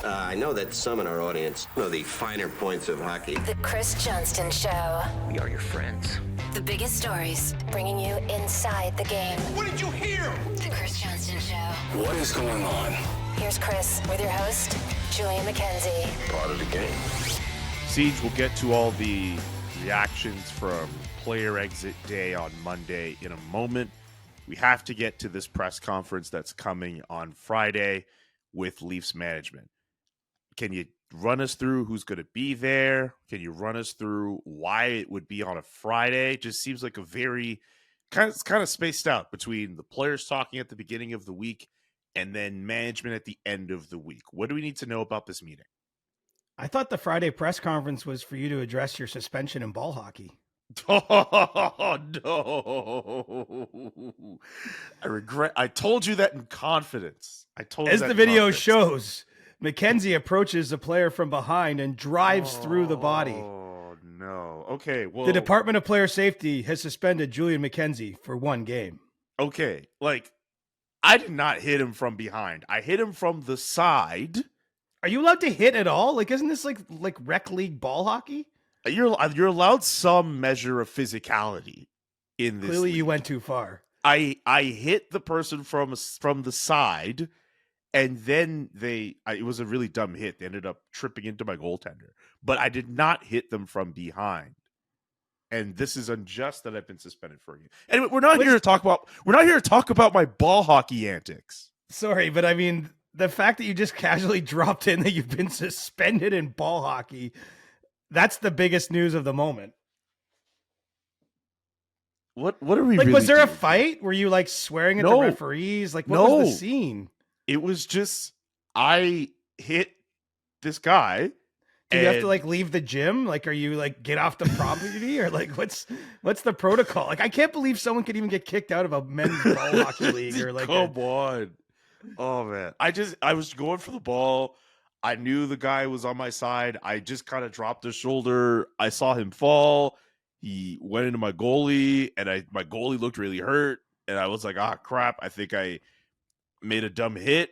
I know that some in our audience know the finer points of hockey. The Chris Johnston Show. We are your friends. The biggest stories, bringing you inside the game. What did you hear? The Chris Johnston Show. What is going on? Here's Chris with your host, Julian McKenzie. Part of the game. Siege will get to all the reactions from player exit day on Monday in a moment. We have to get to this press conference that's coming on Friday with Leafs management. Can you run us through who's going to be there? Can you run us through why it would be on a Friday? Just seems like a very kind of spaced out between the players talking at the beginning of the week and then management at the end of the week. What do we need to know about this meeting? I thought the Friday press conference was for you to address your suspension in ball hockey. Oh, no. I told you that in confidence. As the video shows, McKenzie approaches the player from behind and drives through the body. Oh, no. Okay, well. The Department of Player Safety has suspended Julian McKenzie for 1 game. Okay, I did not hit him from behind. I hit him from the side. Are you allowed to hit at all? Isn't this like rec league ball hockey? You're allowed some measure of physicality in this. Clearly, league. you went too far. I hit the person from the side, and then it was a really dumb hit. They ended up tripping into my goaltender, but I did not hit them from behind. And this is unjust that I've been suspended for you. Anyway, we're not here to talk about my ball hockey antics. Sorry, but I mean the fact that you just casually dropped in that you've been suspended in ball hockey. That's the biggest news of the moment. What are we really was there doing? a fight? Were you swearing at No. the referees? What No. was the scene? It was just I hit this guy. Do you have to leave the gym? Are you get off the property or what's the protocol? I can't believe someone could even get kicked out of a men's ball hockey league or come on. Oh man. I was going for the ball. I knew the guy was on my side. I just kind of dropped his shoulder. I saw him fall. He went into my goalie, and my goalie looked really hurt. And I was like, crap. I think I made a dumb hit.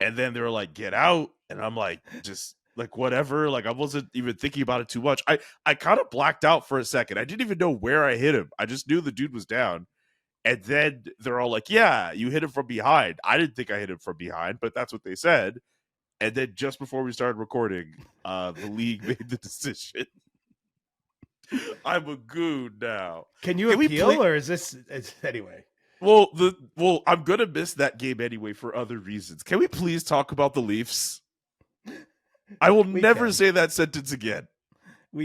And then they were like, get out. And I'm like, just whatever. I wasn't even thinking about it too much. I kind of blacked out for a second. I didn't even know where I hit him. I just knew the dude was down. And then they're all like, yeah, you hit him from behind. I didn't think I hit him from behind, but that's what they said. And then just before we started recording, the league made the decision. I'm a goon now. Can you appeal, or is this anyway? Well, I'm gonna miss that game anyway for other reasons. Can we please talk about the Leafs? I will never say that sentence again.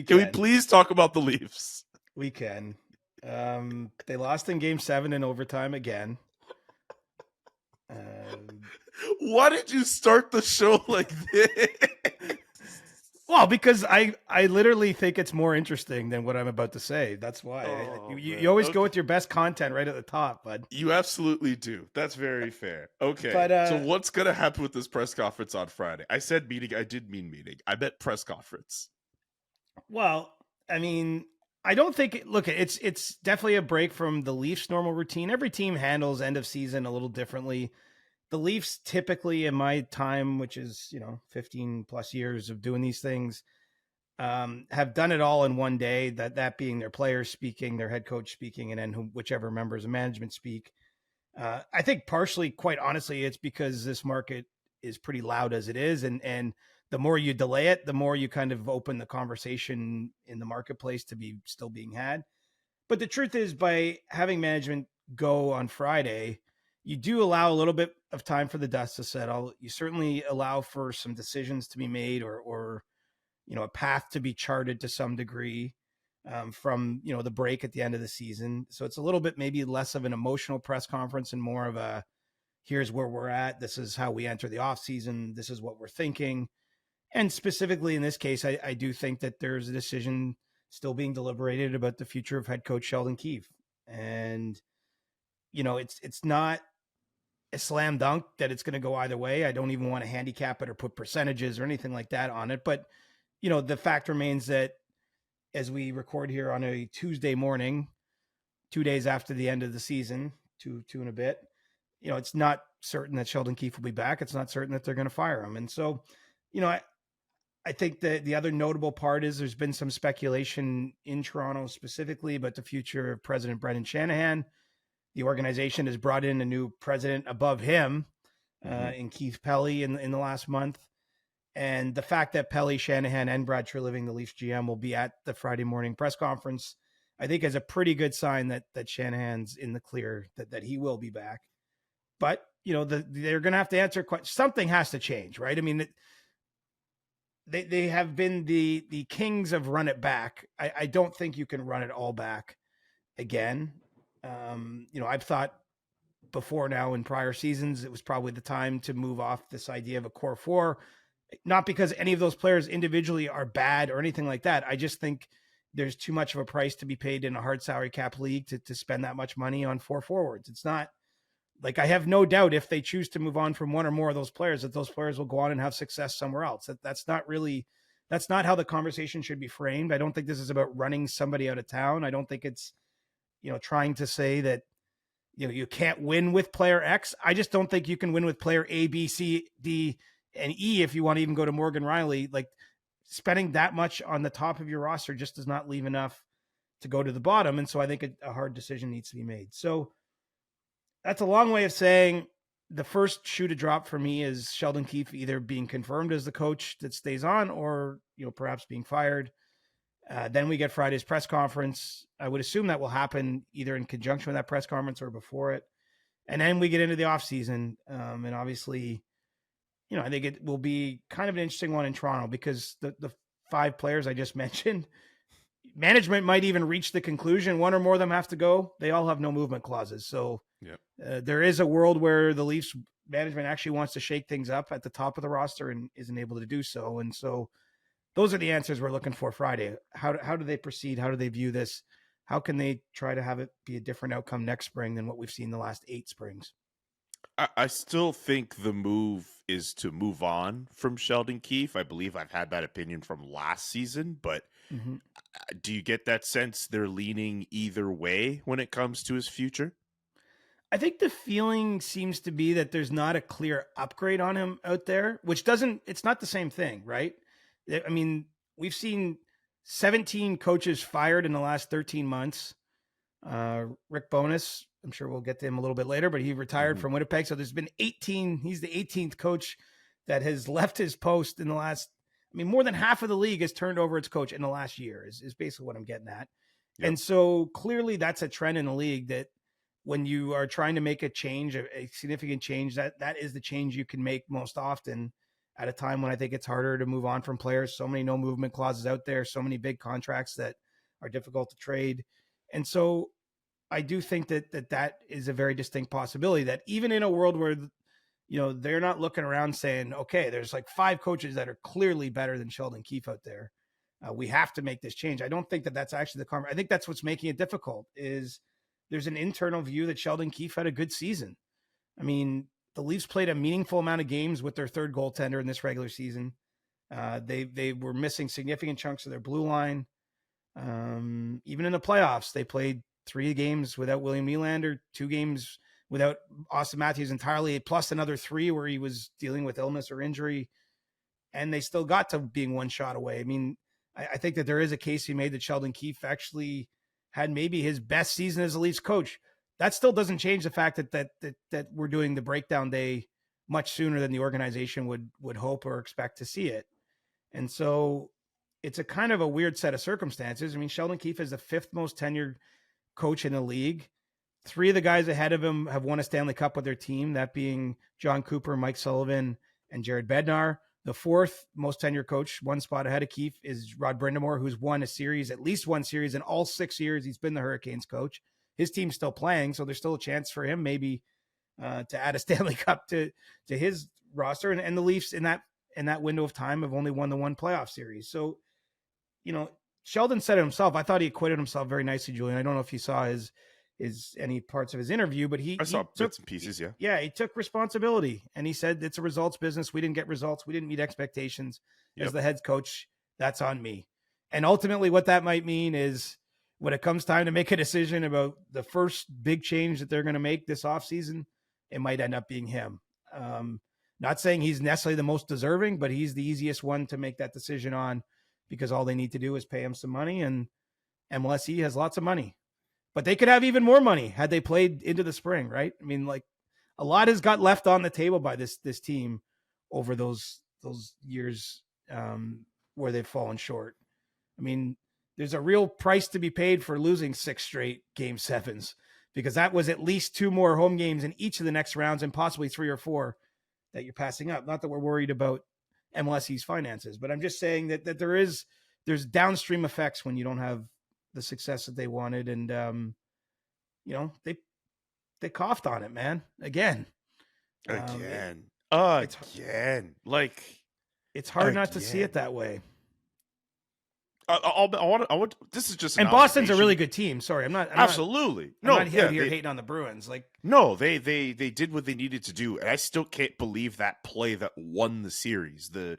Can we please talk about the Leafs? We can. They lost in Game 7 in overtime again. Why did you start the show like this? Well, because I literally think it's more interesting than what I'm about to say. That's why. You always go with your best content right at the top, bud. You absolutely do. That's very fair. Okay. But, so what's going to happen with this press conference on Friday? I said meeting. I did mean meeting. I meant press conference. Well, I mean, I don't think it's definitely a break from the Leafs' normal routine. Every team handles end of season a little differently. The Leafs typically, in my time, which is 15 plus years of doing these things, have done it all in one day. That being their players speaking, their head coach speaking, and then whichever members of management speak. I think partially, quite honestly, it's because this market is pretty loud as it is, and the more you delay it, the more you kind of open the conversation in the marketplace to be still being had. But the truth is, by having management go on Friday, you do allow a little bit of time for the dust to settle. You certainly allow for some decisions to be made or a path to be charted to some degree from, the break at the end of the season. So it's a little bit maybe less of an emotional press conference and more of a, here's where we're at. This is how we enter the off season. This is what we're thinking. And specifically in this case, I do think that there's a decision still being deliberated about the future of head coach Sheldon Keefe. And, it's not a slam dunk that it's going to go either way. I don't even want to handicap it or put percentages or anything like that on it. But, the fact remains that as we record here on a Tuesday morning, 2 days after the end of the season, two and a bit, it's not certain that Sheldon Keefe will be back. It's not certain that they're going to fire him. And so, I think that the other notable part is there's been some speculation in Toronto specifically about the future of President Brendan Shanahan. The organization has brought in a new president above him, in Keith Pelly in the last month. And the fact that Pelly, Shanahan, and Brad Treliving, the Leafs GM, will be at the Friday morning press conference, I think is a pretty good sign that Shanahan's in the clear, that he will be back. But, they're going to have to answer something has to change, right? I mean, they have been the kings of run it back. I don't think you can run it all back again. I've thought before now in prior seasons, it was probably the time to move off this idea of a core four, not because any of those players individually are bad or anything like that. I just think there's too much of a price to be paid in a hard salary cap league to spend that much money on four forwards. It's not like, I have no doubt if they choose to move on from one or more of those players, that those players will go on and have success somewhere else. That's not how the conversation should be framed. I don't think this is about running somebody out of town. I don't think it's, trying to say that, you can't win with player X. I just don't think you can win with player A, B, C, D, and E. If you want to even go to Morgan Riley, like spending that much on the top of your roster just does not leave enough to go to the bottom. And so I think a hard decision needs to be made. So that's a long way of saying the first shoe to drop for me is Sheldon Keefe either being confirmed as the coach that stays on or, perhaps being fired. Then we get Friday's press conference. I would assume that will happen either in conjunction with that press conference or before it. And then we get into the offseason. And obviously, I think it will be kind of an interesting one in Toronto because the 5 players I just mentioned, management might even reach the conclusion one or more of them have to go. They all have no movement clauses. So there is a world where the Leafs management actually wants to shake things up at the top of the roster and isn't able to do so. And so those are the answers we're looking for Friday. How do they proceed? How do they view this? How can they try to have it be a different outcome next spring than what we've seen the last 8 springs? I still think the move is to move on from Sheldon Keefe. I believe I've had that opinion from last season, but do you get that sense they're leaning either way when it comes to his future? I think the feeling seems to be that there's not a clear upgrade on him out there, which it's not the same thing, right? I mean, we've seen 17 coaches fired in the last 13 months. Rick Bowness, I'm sure we'll get to him a little bit later, but he retired from Winnipeg. So there's been 18. He's the 18th coach that has left his post in the last, more than half of the league has turned over its coach in the last year is basically what I'm getting at. Yep. And so clearly that's a trend in the league that when you are trying to make a change, a significant change, that is the change you can make most often at a time when I think it's harder to move on from players. So many no movement clauses out there, so many big contracts that are difficult to trade. And so I do think that is a very distinct possibility that even in a world where, they're not looking around saying, okay, there's like 5 coaches that are clearly better than Sheldon Keefe out there. We have to make this change. I don't think that's actually I think that's what's making it difficult is there's an internal view that Sheldon Keefe had a good season. The Leafs played a meaningful amount of games with their third goaltender in this regular season. They were missing significant chunks of their blue line. Even in the playoffs, they played 3 games without William Nylander, 2 games without Austin Matthews entirely, plus another 3 where he was dealing with illness or injury. And they still got to being 1 shot away. I think that there is a case to be made that Sheldon Keefe actually had maybe his best season as a Leafs coach. That still doesn't change the fact that we're doing the breakdown day much sooner than the organization would hope or expect to see it. And so it's a kind of a weird set of circumstances. Sheldon Keefe is the 5th most tenured coach in the league. 3 of the guys ahead of him have won a Stanley Cup with their team, that being John Cooper, Mike Sullivan, and Jared Bednar. The 4th most tenured coach, 1 spot ahead of Keefe, is Rod Brindamore, who's won at least one series in all 6 years he's been the Hurricanes coach. His team's still playing, so there's still a chance for him maybe to add a Stanley Cup to his roster. And the Leafs in that window of time have only won the 1 playoff series. So, Sheldon said it himself. I thought he acquitted himself very nicely, Julian. I don't know if you saw his any parts of his interview, but I saw bits and pieces. Yeah. Yeah. He took responsibility and he said, it's a results business. We didn't get results. We didn't meet expectations as the head coach. That's on me. And ultimately what that might mean is when it comes time to make a decision about the first big change that they're going to make this offseason, it might end up being him. Not saying he's necessarily the most deserving, but he's the easiest one to make that decision on because all they need to do is pay him some money, and MLSE has lots of money. But they could have even more money had they played into the spring, right? I mean, like a lot has got left on the table by this team over those years where they've fallen short. I mean, there's a real price to be paid for losing 6 straight game 7s because that was at least 2 more home games in each of the next rounds and possibly 3 or 4 that you're passing up. Not that we're worried about MLSE's finances, but I'm just saying that there's downstream effects when you don't have the success that they wanted. And, they coughed on it, man. Again. Like it's hard not to see it that way. I want. This is just and Boston's a really good team. Sorry, I'm not absolutely I'm not here hating on the Bruins. Like no, they did what they needed to do, and I still can't believe that play that won the series. The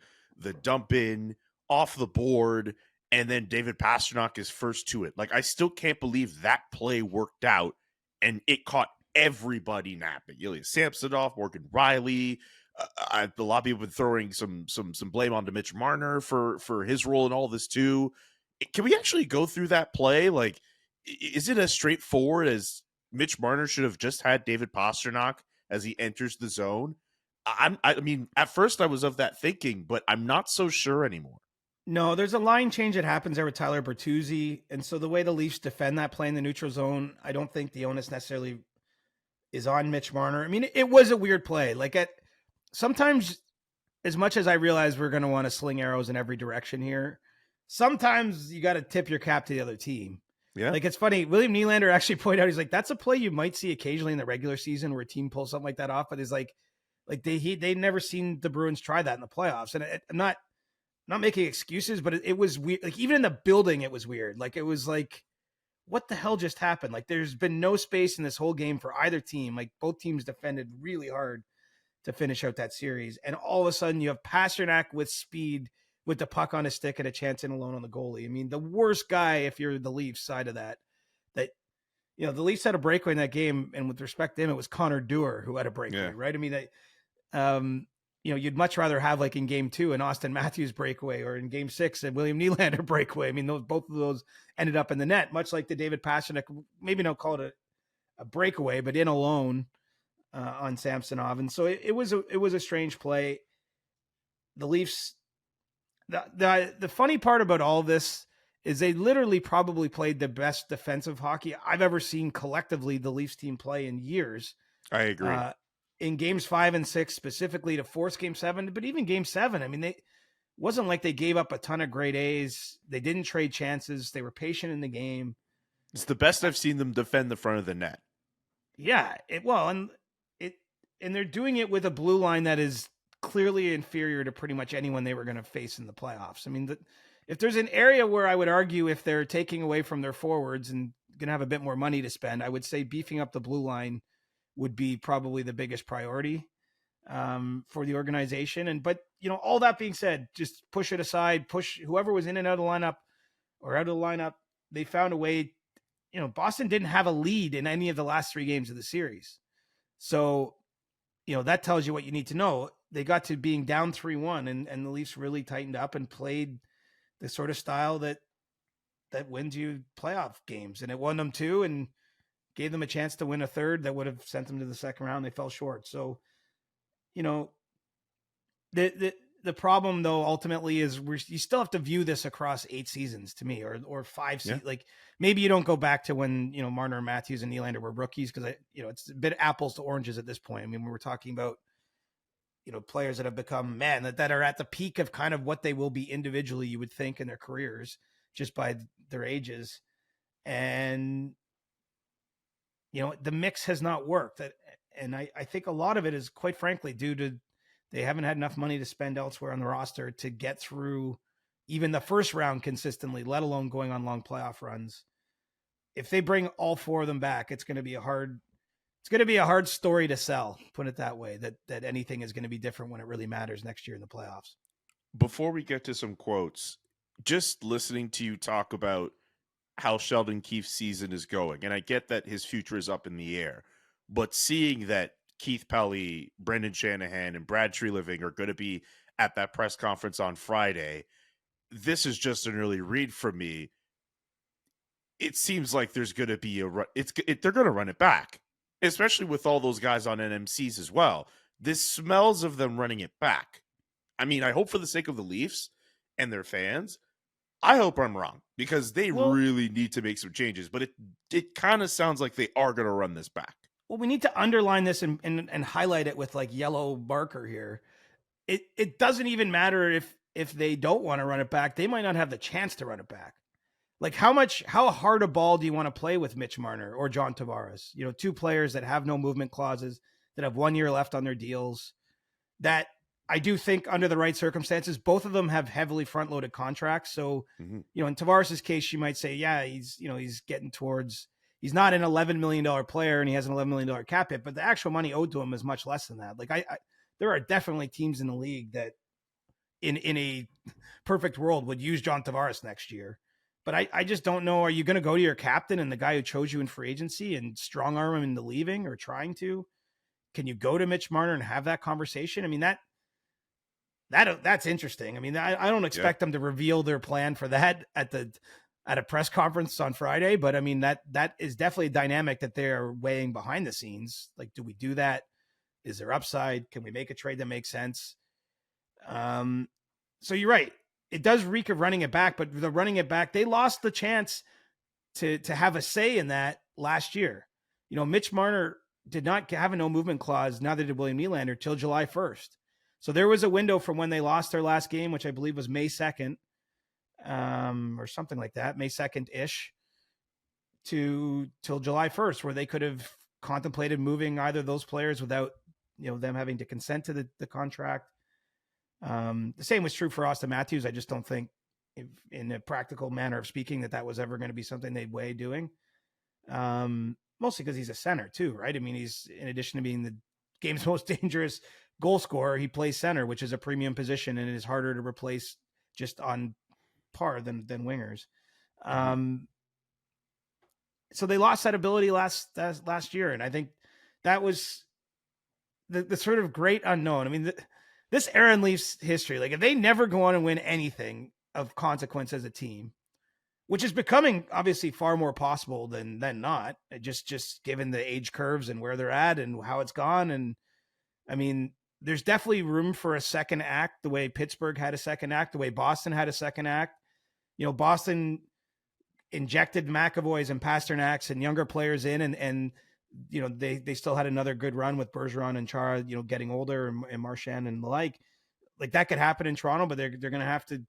dump in off the board, and then David Pastrnak is first to it. Like I still can't believe that play worked out, and it caught everybody napping. Ilya Samsonov, Morgan Riley. A lot of people have been throwing some blame onto Mitch Marner for his role in all this too. Can we actually go through that play? Like, is it as straightforward as Mitch Marner should have just had David Pastrnak as he enters the zone? I mean, at first I was of that thinking, but I'm not so sure anymore. No, there's a line change that happens there with Tyler Bertuzzi, and so the way the Leafs defend that play in the neutral zone, I don't think the onus necessarily is on Mitch Marner. I mean, it was a weird play. Like sometimes, as much as I realize we're going to want to sling arrows in every direction here, sometimes you got to tip your cap to the other team. Yeah. Like it's funny. William Nylander actually pointed out, he's like, that's a play you might see occasionally in the regular season where a team pulls something like that off. But it's like they'd never seen the Bruins try that in the playoffs. And I'm not making excuses, but it was weird. Like even in the building, it was weird. Like it was like, what the hell just happened? Like there's been no space in this whole game for either team. Like both teams defended really hard to finish out that series. And all of a sudden you have Pastrnak with speed, with the puck on his stick and a chance in alone on the goalie. I mean, the worst guy, if you're the Leafs side of that, the Leafs had a breakaway in that game. And with respect to him, it was Connor Dewar who had a breakaway, right? I mean, you'd much rather have like in game 2 an Austin Matthews breakaway or in game 6 a William Nylander breakaway. I mean, both of those ended up in the net, much like the David Pastrnak, maybe don't call it a breakaway, but in alone on Samsonov. And so it was a strange play. The Leafs, the funny part about all this is they literally probably played the best defensive hockey I've ever seen collectively the Leafs team play in years. I agree. In games 5 and 6, specifically to force game 7, but even game 7, I mean, it wasn't like they gave up a ton of great A's. They didn't trade chances. They were patient in the game. It's the best I've seen them defend the front of the net. Yeah. And they're doing it with a blue line that is clearly inferior to pretty much anyone they were going to face in the playoffs. I mean, if there's an area where I would argue if they're taking away from their forwards and going to have a bit more money to spend, I would say beefing up the blue line would be probably the biggest priority for the organization. But all that being said, just push it aside, push whoever was in and out of the lineup, they found a way. Boston didn't have a lead in any of the last 3 games of the series. So, that tells you what you need to know. They got to being down 3-1 and the Leafs really tightened up and played the sort of style that wins you playoff games. And it won them 2 and gave them a chance to win a third that would have sent them to the second round. They fell short. So, the problem though, ultimately is you still have to view this across 8 seasons to me, or 5 seasons. Like maybe you don't go back to when, Marner, Matthews and Nylander were rookies. Cause it's a bit apples to oranges at this point. I mean, when we're talking about, players that have become that are at the peak of kind of what they will be individually, you would think in their careers just by their ages. And, the mix has not worked. And I think a lot of it is quite frankly due to they haven't had enough money to spend elsewhere on the roster to get through even the first round consistently, let alone going on long playoff runs. If they bring all 4 of them back, it's going to be a hard story to sell, put it that way, that anything is going to be different when it really matters next year in the playoffs. Before we get to some quotes, just listening to you talk about how Sheldon Keefe's season is going, and I get that his future is up in the air, but seeing that Keith Pelly, Brendan Shanahan, and Brad Treliving are going to be at that press conference on Friday. This is just an early read from me. It seems like there's going to be they're going to run it back, especially with all those guys on NMCs as well. This smells of them running it back. I mean, I hope for the sake of the Leafs and their fans, I hope I'm wrong, because they really need to make some changes. But it kind of sounds like they are going to run this back. Well, we need to underline this and highlight it with like yellow marker here. It doesn't even matter if they don't want to run it back. They might not have the chance to run it back. Like how hard a ball do you want to play with Mitch Marner or John Tavares? You know, two players that have no movement clauses, that have 1 year left on their deals, that I do think under the right circumstances, both of them have heavily front loaded contracts. So, you know, in Tavares' case, you might say, yeah, he's getting towards, he's not an $11 million player and he has an $11 million cap hit, but the actual money owed to him is much less than that. Like there are definitely teams in the league that in a perfect world would use John Tavares next year. But I just don't know. Are you going to go to your captain and the guy who chose you in free agency and strong arm him into leaving or trying to? Can you go to Mitch Marner and have that conversation? I mean, that's interesting. I mean, I don't expect them to reveal their plan for that at a press conference on Friday, but I mean, that is definitely a dynamic that they're weighing behind the scenes. Like, do we do that? Is there upside? Can we make a trade that makes sense? So you're right. It does reek of running it back, but the running it back, they lost the chance to have a say in that last year. You know, Mitch Marner did not have a no movement clause, neither did William Nylander, till July 1st. So there was a window from when they lost their last game, which I believe was May 2nd, or something like that, May 2nd-ish, till July 1st, where they could have contemplated moving either of those players without, you know, them having to consent to the contract. The same was true for Austin Matthews. I just don't think, in a practical manner of speaking, that was ever going to be something they'd weigh doing. Mostly because he's a center too, right? I mean, he's, in addition to being the game's most dangerous goal scorer, he plays center, which is a premium position and it is harder to replace just on par than wingers. So they lost that ability last year, and I think that was the sort of great unknown. I mean, this era in Leafs history, like if they never go on and win anything of consequence as a team, which is becoming obviously far more possible than not, just given the age curves and where they're at and how it's gone. And I mean, there's definitely room for a second act, the way Pittsburgh had a second act, the way Boston had a second act. You know, Boston injected McAvoys and Pasternaks and younger players in, and you know, they still had another good run with Bergeron and Chara, you know, getting older, and Marchand and the like that could happen in Toronto, but they're going to have to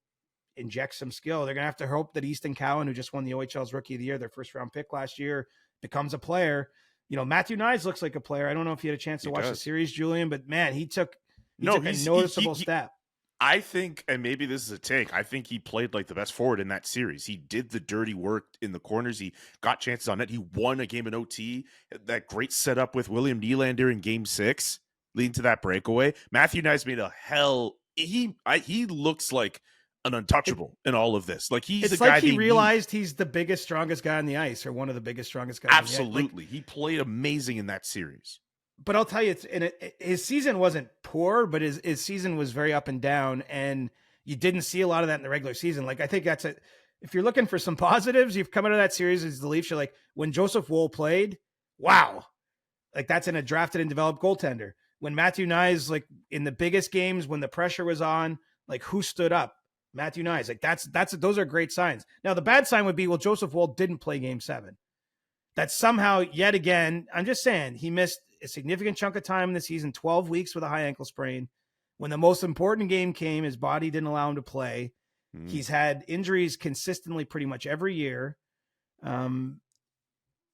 inject some skill. They're going to have to hope that Easton Cowan, who just won the OHL's Rookie of the Year, their first round pick last year, becomes a player. You know, Matthew Knies looks like a player. I don't know if you had a chance to watch the series, Julian, but man, he took a noticeable step. I think, and maybe this is a take, I think he played like the best forward in that series. He did the dirty work in the corners. He got chances on net. He won a game in OT. That great setup with William Nylander in Game 6, leading to that breakaway. Matthew Knies made a hell. He looks like an untouchable in all of this. Like he's it's the like guy he realized he's the biggest, strongest guy on the ice, or one of the biggest, strongest guys. Absolutely, he played amazing in that series. But I'll tell you, his season wasn't poor, but his season was very up and down, and you didn't see a lot of that in the regular season. Like, I think if you're looking for some positives, you've come out of that series as the Leafs, you're like, when Joseph Woll played, wow. Like, that's in a drafted and developed goaltender. When Matthew Knies, like in the biggest games, when the pressure was on, like who stood up? Matthew Knies. Like those are great signs. Now, the bad sign would be, well, Joseph Woll didn't play Game 7. That somehow, yet again, I'm just saying, he missed a significant chunk of time in the season, 12 weeks with a high ankle sprain. When the most important game came, his body didn't allow him to play. He's had injuries consistently pretty much every year. You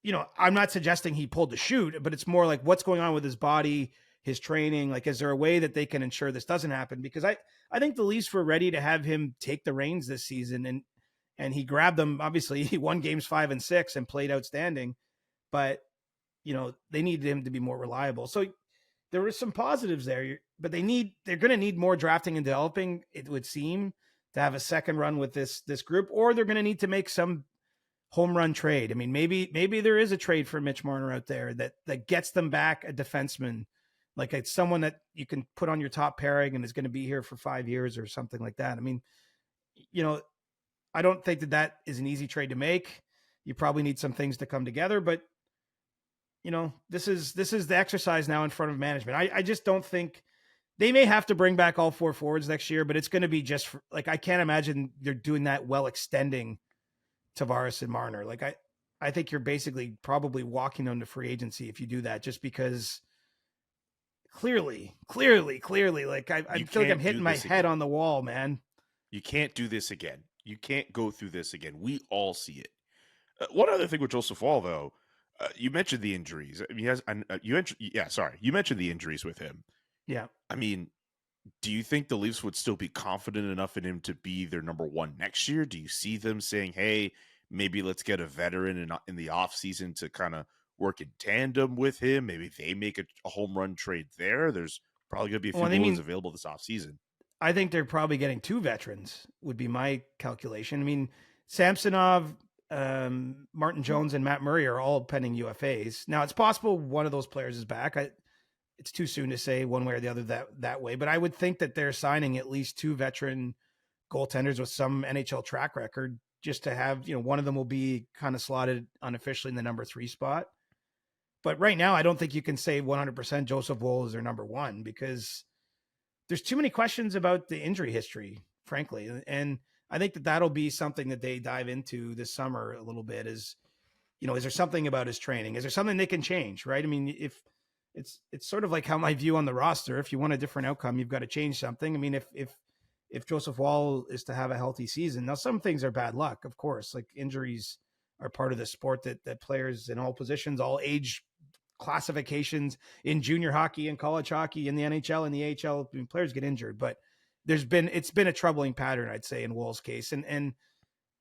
know, I'm not suggesting he pulled the chute, but it's more like what's going on with his body, his training. Like, is there a way that they can ensure this doesn't happen? Because I think the Leafs were ready to have him take the reins this season, and he grabbed them. Obviously, he won games 5 and 6 and played outstanding, but you know, they needed him to be more reliable. So there were some positives there, but they're going to need more drafting and developing, it would seem, to have a second run with this group, or they're going to need to make some home run trade. I mean, maybe there is a trade for Mitch Marner out there that gets them back a defenseman Like it's someone that you can put on your top pairing and is going to be here for 5 years or something like that. I mean, I don't think that is an easy trade to make. You probably need some things to come together, but this is the exercise now in front of management. I just don't think they may have to bring back all 4 forwards next year, but it's going to be just I can't imagine they're doing that while extending Tavares and Marner. Like I think you're basically probably walking on to free agency if you do that, just because clearly, like I feel like I'm hitting my head on the wall, man. You can't do this again. You can't go through this again. We all see it. One other thing with Joseph Woll, though, you mentioned the injuries. I mean, you mentioned the injuries with him. Yeah. I mean, do you think the Leafs would still be confident enough in him to be their number one next year? Do you see them saying, hey, maybe let's get a veteran in the offseason to kind of work in tandem with him? Maybe they make a home run trade there. There's probably going to be a few goalies available this offseason. I think they're probably getting 2 veterans would be my calculation. I mean, Samsonov, Martin Jones, and Matt Murray are all pending UFAs. Now, it's possible one of those players is back. It's too soon to say one way or the other that way, but I would think that they're signing at least 2 veteran goaltenders with some NHL track record, just to have, one of them will be kind of slotted unofficially in the number 3 spot. But right now, I don't think you can say 100% Joseph Woll is their number 1, because there's too many questions about the injury history, frankly. And I think that that'll be something that they dive into this summer a little bit is there something about his training? Is there something they can change, right? I mean, if it's sort of like how my view on the roster, if you want a different outcome, you've got to change something. I mean, if Joseph Woll is to have a healthy season, now some things are bad luck, of course, like injuries are part of the sport that players in all positions, all age classifications in junior hockey and college hockey in the NHL and the AHL, I mean, players get injured, but it's been a troubling pattern, I'd say, in Woll's case. And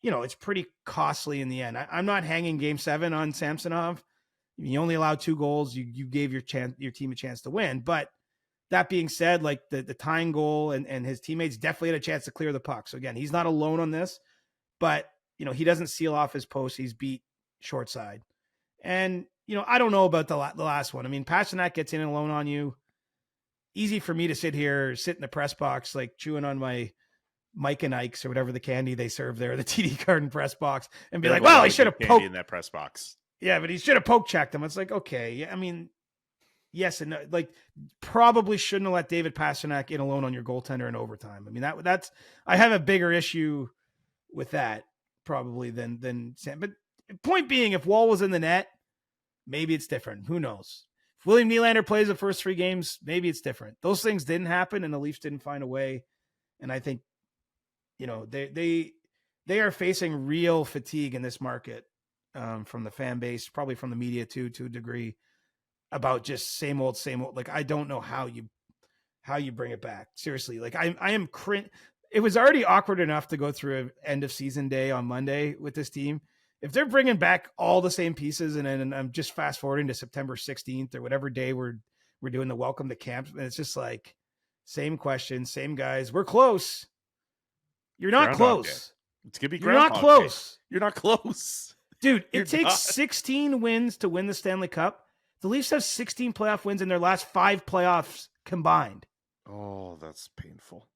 it's pretty costly in the end. I'm not hanging game 7 on Samsonov. You only allowed 2 goals. You gave your team a chance to win. But that being said, like the tying goal and his teammates definitely had a chance to clear the puck. So again, he's not alone on this, but he doesn't seal off his post. He's beat short side. And, I don't know about the last one. I mean, Pastrnak gets in alone on you. Easy for me to sit in the press box, like chewing on my Mike and Ike's or whatever the candy they serve there, the TD Garden press box, and be like, well, I should have poked in that press box. Yeah, but he should have poke checked him. It's like, okay. Yeah, I mean, yes and no. Like, probably shouldn't have let David Pastrnak in alone on your goaltender in overtime. I mean, that's I have a bigger issue with that probably than Sam. But point being, if Woll was in the net, maybe it's different. Who knows? If William Nylander plays the first 3 games, maybe it's different. Those things didn't happen, and the Leafs didn't find a way. And I think, they are facing real fatigue in this market. From the fan base, probably from the media too, to a degree, about just same old. Like, I don't know how you bring it back. Seriously. Like I am it was already awkward enough to go through an end of season day on Monday with this team. If they're bringing back all the same pieces and I'm just fast forwarding to September 16th or whatever day we're doing the welcome to camp. And it's just like, same questions, same guys. We're close. You're not close. It's going to be You're not close. You're not close. Dude, it takes 16 wins to win the Stanley Cup. The Leafs have 16 playoff wins in their last 5 playoffs combined. Oh, that's painful.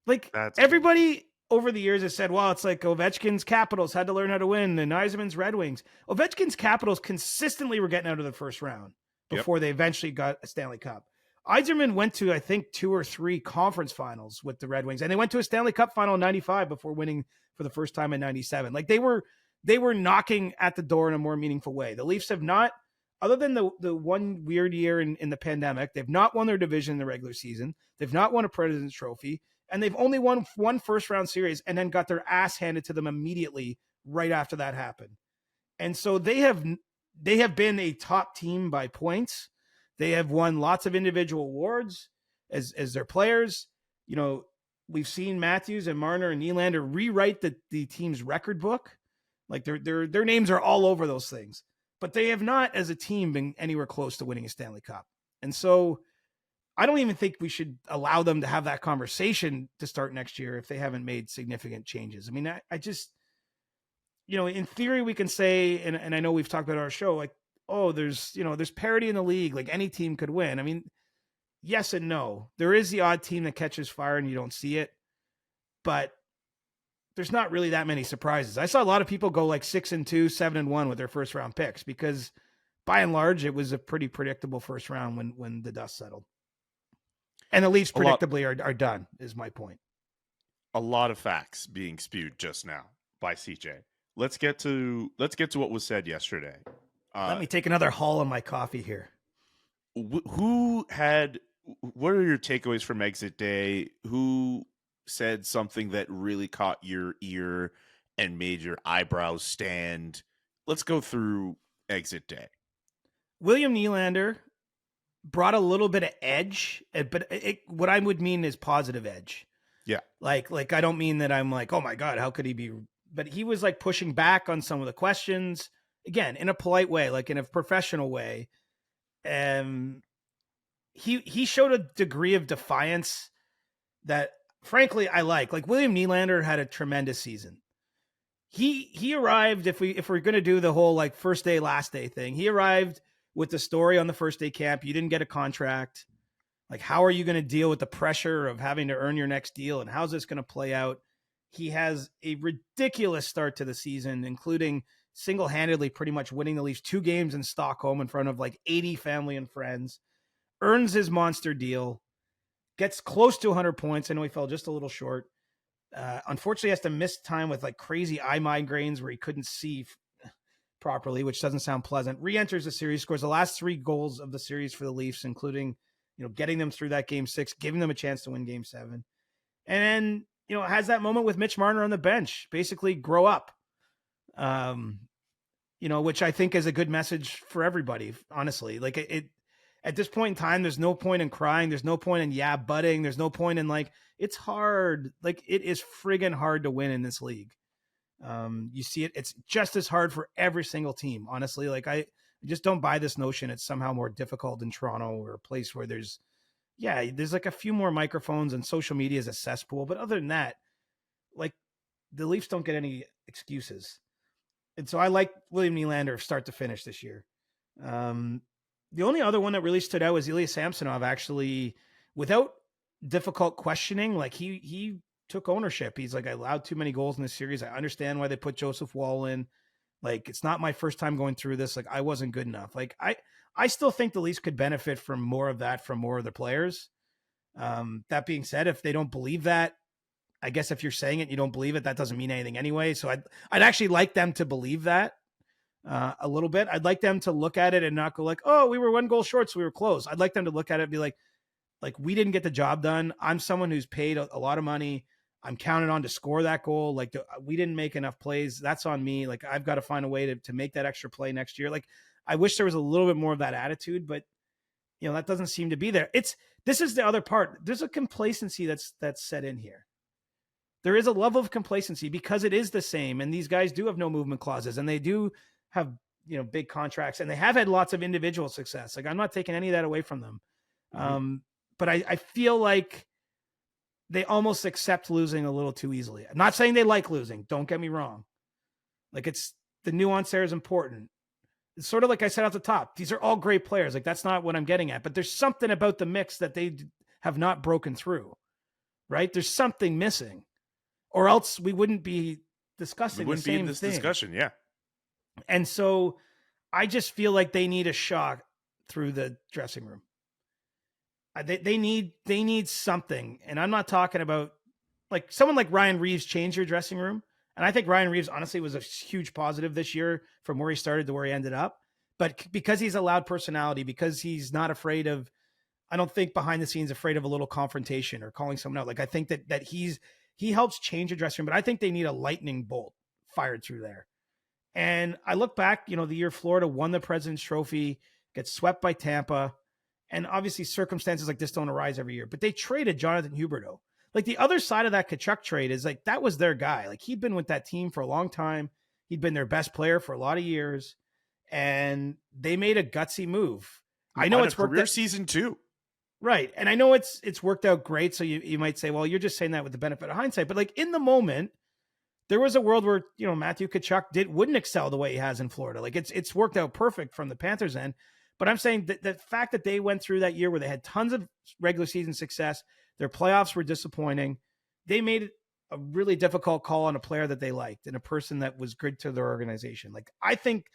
Like, everybody over the years has said, well, it's like Ovechkin's Capitals had to learn how to win, and Yzerman's Red Wings. Ovechkin's Capitals consistently were getting out of the first round before they eventually got a Stanley Cup. Yzerman went to, I think, 2 or 3 conference finals with the Red Wings, and they went to a Stanley Cup final in 95 before winning for the first time in 97. Like, they were knocking at the door in a more meaningful way. The Leafs have not, other than the one weird year in the pandemic, they've not won their division in the regular season. They've not won a President's Trophy, and they've only won one first-round series and then got their ass handed to them immediately right after that happened. And so they have been a top team by points. They have won lots of individual awards as their players. We've seen Matthews and Marner and Nylander rewrite the team's record book. Like their names are all over those things, but they have not as a team been anywhere close to winning a Stanley Cup. And so I don't even think we should allow them to have that conversation to start next year if they haven't made significant changes. I mean, I just, in theory we can say, and I know we've talked about our show, like, oh, there's parity in the league. Like any team could win. I mean, yes and no. There is the odd team that catches fire and you don't see it, but there's not really that many surprises. I saw a lot of people go like 6-2, 7-1 with their first round picks because by and large, it was a pretty predictable first round when the dust settled. And the Leafs predictably are done, is my point. A lot of facts being spewed just now by CJ. Let's get to what was said yesterday. Let me take another haul on my coffee here. What are your takeaways from exit day? Who said something that really caught your ear and made your eyebrows stand? Let's go through exit day. William Nylander brought a little bit of edge, but what I would mean is positive edge. Yeah. Like I don't mean that I'm like, oh my God, how could he be? But he was like pushing back on some of the questions, again, in a polite way, like in a professional way. He showed a degree of defiance that frankly I like. Like William Nylander had a tremendous season. He arrived, if we're going to do the whole like first day, last day thing, he arrived with the story on the first day camp. You didn't get a contract. Like, how are you going to deal with the pressure of having to earn your next deal? And how's this going to play out? He has a ridiculous start to the season, including single-handedly pretty much winning the Leafs 2 games in Stockholm in front of like 80 family and friends, earns his monster deal, gets close to 100 points. I know he fell just a little short. Unfortunately, has to miss time with like crazy eye migraines where he couldn't see properly, which doesn't sound pleasant. Re-enters the series, scores the last 3 goals of the series for the Leafs, including, getting them through that game 6, giving them a chance to win game 7. And then, has that moment with Mitch Marner on the bench, basically grow up, which I think is a good message for everybody, honestly. Like it at this point in time, there's no point in crying. There's no point in butting. There's no point in like, it's hard. Like it is friggin' hard to win in this league. You see it. It's just as hard for every single team, honestly. Like I just don't buy this notion it's somehow more difficult in Toronto or a place where there's like a few more microphones and social media is a cesspool. But other than that, like the Leafs don't get any excuses. And so I like William Nylander start to finish this year. The only other one that really stood out was Ilya Samsonov, actually, without difficult questioning. Like he took ownership. He's like, I allowed too many goals in this series. I understand why they put Joseph Woll in. Like, it's not my first time going through this. Like, I wasn't good enough. Like, I still think the Leafs could benefit from more of that from more of their players. That being said, if they don't believe that, I guess if you're saying it, you don't believe it, that doesn't mean anything anyway. So I'd actually like them to believe that a little bit. I'd like them to look at it and not go like, oh, we were 1 goal short, so we were close. I'd like them to look at it and be like we didn't get the job done. I'm someone who's paid a lot of money. I'm counted on to score that goal. Like we didn't make enough plays. That's on me. Like I've got to find a way to make that extra play next year. Like I wish there was a little bit more of that attitude, but that doesn't seem to be there. This is the other part. There's a complacency that's set in here. There is a level of complacency because it is the same. And these guys do have no movement clauses and they do have, big contracts and they have had lots of individual success. Like I'm not taking any of that away from them. Mm-hmm. But I feel like they almost accept losing a little too easily. I'm not saying they like losing. Don't get me wrong. Like it's the nuance there is important. It's sort of like I said at the top. These are all great players. Like that's not what I'm getting at, but there's something about the mix that they have not broken through, right? There's something missing or else we wouldn't be discussing the same thing. Discussion. Yeah. And so I just feel like they need a shot through the dressing room. They need something. And I'm not talking about like someone like Ryan Reeves changed your dressing room. And I think Ryan Reeves honestly was a huge positive this year from where he started to where he ended up. But because he's a loud personality, because he's not afraid of, I don't think behind the scenes afraid of a little confrontation or calling someone out. Like I think that he helps change a dressing room, but I think they need a lightning bolt fired through there. And I look back, the year Florida won the President's Trophy, gets swept by Tampa. And obviously circumstances like this don't arise every year, but they traded Jonathan Huberdeau. Like the other side of that Tkachuk trade is like, that was their guy. Like he'd been with that team for a long time. He'd been their best player for a lot of years and they made a gutsy move. I know it's worked career season 2. Right. And I know it's worked out great. So you might say, well, you're just saying that with the benefit of hindsight, but like in the moment, there was a world where, Matthew Tkachuk wouldn't excel the way he has in Florida. Like it's worked out perfect from the Panthers end. But I'm saying that the fact that they went through that year where they had tons of regular season success, their playoffs were disappointing. They made a really difficult call on a player that they liked and a person that was good to their organization. Like, I think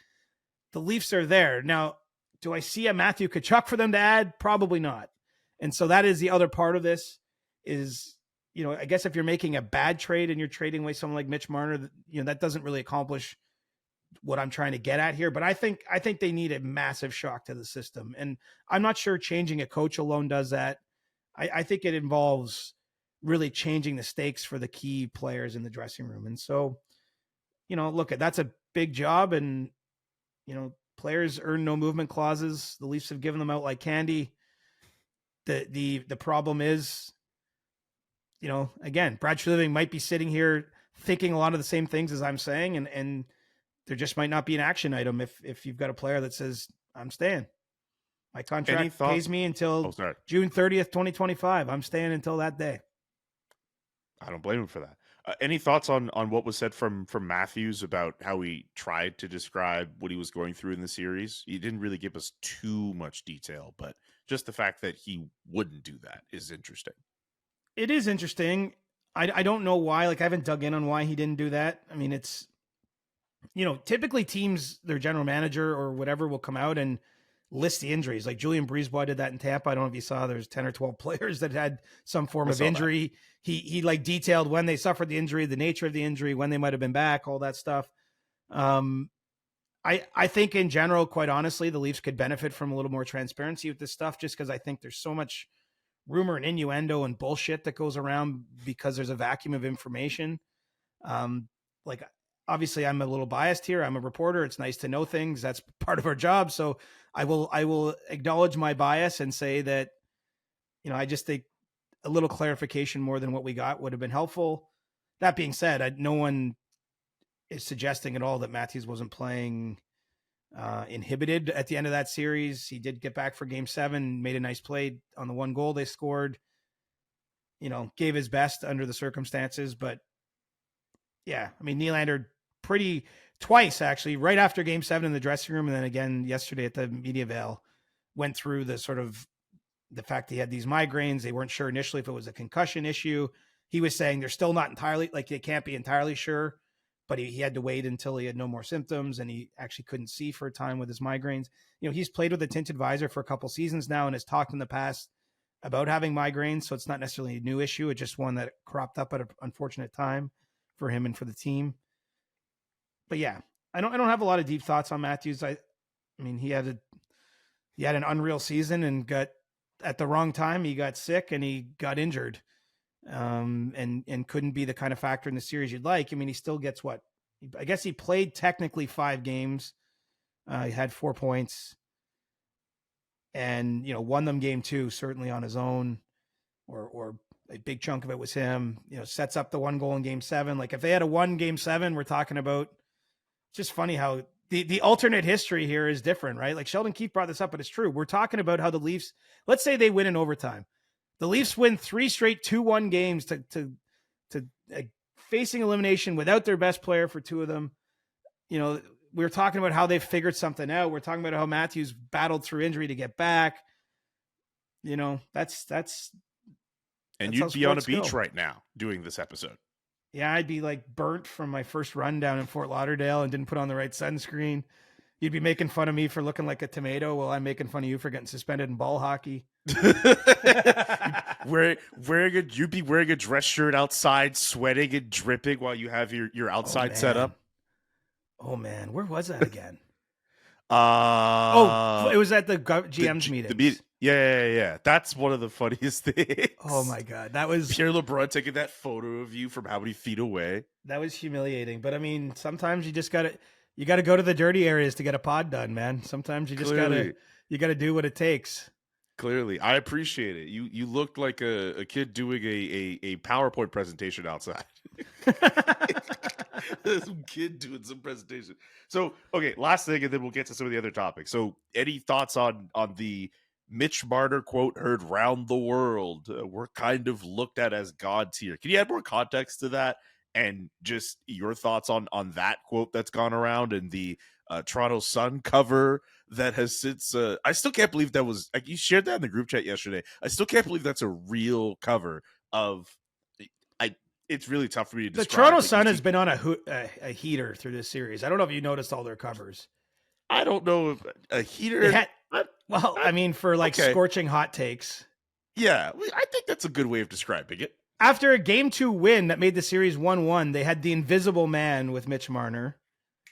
the Leafs are there. Now, do I see a Matthew Tkachuk for them to add? Probably not. And so that is the other part of this is, I guess if you're making a bad trade and you're trading away someone like Mitch Marner, that doesn't really accomplish what I'm trying to get at here. But I think they need a massive shock to the system. And I'm not sure changing a coach alone does that. I think it involves really changing the stakes for the key players in the dressing room. And so, look, that's a big job, and, players earn no movement clauses. The Leafs have given them out like candy. The problem is, again, Brad Treliving might be sitting here thinking a lot of the same things as I'm saying, and there just might not be an action item if you've got a player that says, I'm staying. My contract pays me until June 30th, 2025. I'm staying until that day. I don't blame him for that. Any thoughts on what was said from Matthews about how he tried to describe what he was going through in the series? He didn't really give us too much detail, but just the fact that he wouldn't do that is interesting. It is interesting. I don't know why. Like, I haven't dug in on why he didn't do that. I mean, it's, typically teams, their general manager or whatever will come out and list the injuries. Like Julian Breezeboy did that in Tampa. I don't know if you saw, there's 10 or 12 players that had some form of injury. He like detailed when they suffered the injury, the nature of the injury, when they might've been back, all that stuff. I think in general, quite honestly, the Leafs could benefit from a little more transparency with this stuff, just because I think there's so much rumor and innuendo and bullshit that goes around because there's a vacuum of information. Like, obviously I'm a little biased here. I'm a reporter. It's nice to know things. That's part of our job. So I will acknowledge my bias and say that, I just think a little clarification more than what we got would have been helpful. That being said, no one is suggesting at all that Matthews wasn't playing inhibited at the end of that series. He did get back for game 7, made a nice play on the one goal they scored, gave his best under the circumstances. But yeah, I mean, Nylander twice actually, right after game 7 in the dressing room, and then again yesterday at the media veil, went through the sort of the fact that he had these migraines. They weren't sure initially if it was a concussion issue. He was saying they're still not entirely, like, they can't be entirely sure, but he had to wait until he had no more symptoms, and he actually couldn't see for a time with his migraines. He's played with a tinted visor for a couple seasons now and has talked in the past about having migraines. So it's not necessarily a new issue. It's just one that cropped up at an unfortunate time for him and for the team. But yeah, I don't have a lot of deep thoughts on Matthews. I mean, he had an unreal season and got at the wrong time. He got sick and he got injured, and couldn't be the kind of factor in the series you'd like. I mean, he still gets what? I guess he played technically 5 games. He had 4 points and, won them game 2, certainly on his own, or a big chunk of it was him, sets up the 1 goal in game 7. Like, if they had a 1 game 7, we're talking about, just funny how the alternate history here is different, right? Like, Sheldon Keefe brought this up, but it's true. We're talking about how the Leafs, let's say they win in overtime. The Leafs win 3 straight 2-1 games to facing elimination without their best player for 2 of them. We're talking about how they've figured something out. We're talking about how Matthews battled through injury to get back. That's and you'd be on a beach right now doing this episode. Yeah, I'd be like burnt from my first run down in Fort Lauderdale and didn't put on the right sunscreen. You'd be making fun of me for looking like a tomato while I'm making fun of you for getting suspended in ball hockey. You'd be wearing a dress shirt outside, sweating and dripping while you have your outside setup. Oh man, where was that again? It was at the GM's meeting. Yeah. That's one of the funniest things. Oh my God. That was Pierre LeBrun taking that photo of you from how many feet away. That was humiliating. But I mean, sometimes you just gotta go to the dirty areas to get a pod done, man. Sometimes you just gotta do what it takes. Clearly. I appreciate it. You looked like a kid doing a PowerPoint presentation outside. Some kid doing some presentation. So, okay, last thing, and then we'll get to some of the other topics. So, any thoughts on the Mitch Marner quote heard round the world? We're kind of looked at as gods here. Can you add more context to that? And just your thoughts on that quote that's gone around and the Toronto Sun cover that has since. I still can't believe that was like you shared that in the group chat yesterday. I still can't believe that's a real cover of. It's really tough for me to describe. The Toronto Sun has been on a heater through this series. I don't know if you noticed all their covers. I don't know if a heater. For scorching hot takes. Yeah, I think that's a good way of describing it. After a Game 2 win that made the series 1-1, they had the Invisible Man with Mitch Marner.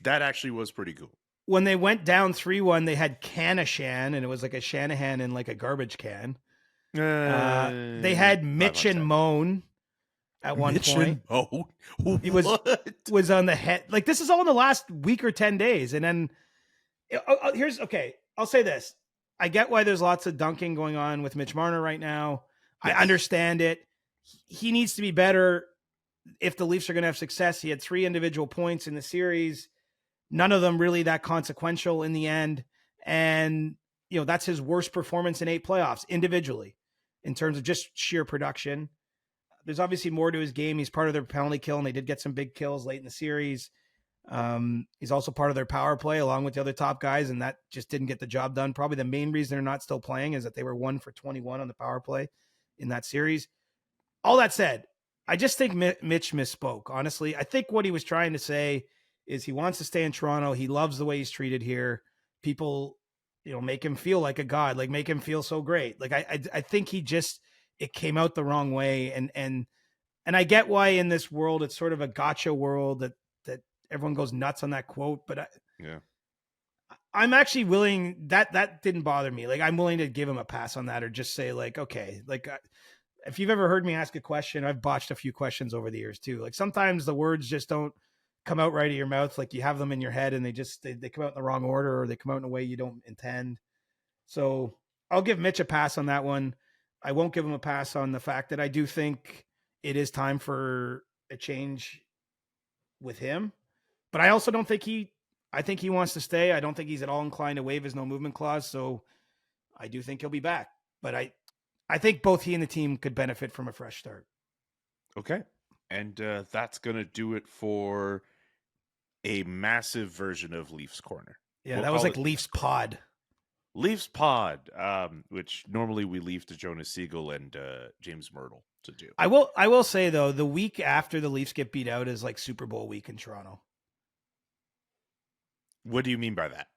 That actually was pretty cool. When they went down 3-1, they had Canashan, and it was like a Shanahan in like a garbage can. They had Mitch and Moan at one point. He was on the head. Like, this is all in the last week or 10 days. And then I'll say this. I get why there's lots of dunking going on with Mitch Marner right now. Yes. I understand it. He needs to be better if the Leafs are going to have success. He had 3 individual points in the series. None of them really that consequential in the end. And, that's his worst performance in 8 playoffs individually in terms of just sheer production. There's obviously more to his game. He's part of their penalty kill, and they did get some big kills late in the series. He's also part of their power play along with the other top guys, and that just didn't get the job done. Probably the main reason they're not still playing is that they were 1 for 21 on the power play in that series. All that said, I just think Mitch misspoke, honestly. I think what he was trying to say is he wants to stay in Toronto. He loves the way he's treated here. People, make him feel like a god, like make him feel so great. Like I think it came out the wrong way. And I get why in this world, it's sort of a gotcha world that everyone goes nuts on that quote, but I'm actually willing that didn't bother me. Like, I'm willing to give him a pass on that, or just say like, okay, like if you've ever heard me ask a question, I've botched a few questions over the years too. Like, sometimes the words just don't come out right of your mouth. Like, you have them in your head and they come out in the wrong order, or they come out in a way you don't intend. So I'll give Mitch a pass on that one. I won't give him a pass on the fact that I do think it is time for a change with him. But I also don't think I think he wants to stay. I don't think he's at all inclined to waive his no movement clause. So I do think he'll be back. But I think both he and the team could benefit from a fresh start. Okay. And that's going to do it for a massive version of Leafs Corner. Yeah, that was like Leafs Pod. Leafs Pod, which normally we leave to Jonas Siegel and James Myrtle to do. I will say, though, the week after the Leafs get beat out is like Super Bowl week in Toronto. What do you mean by that?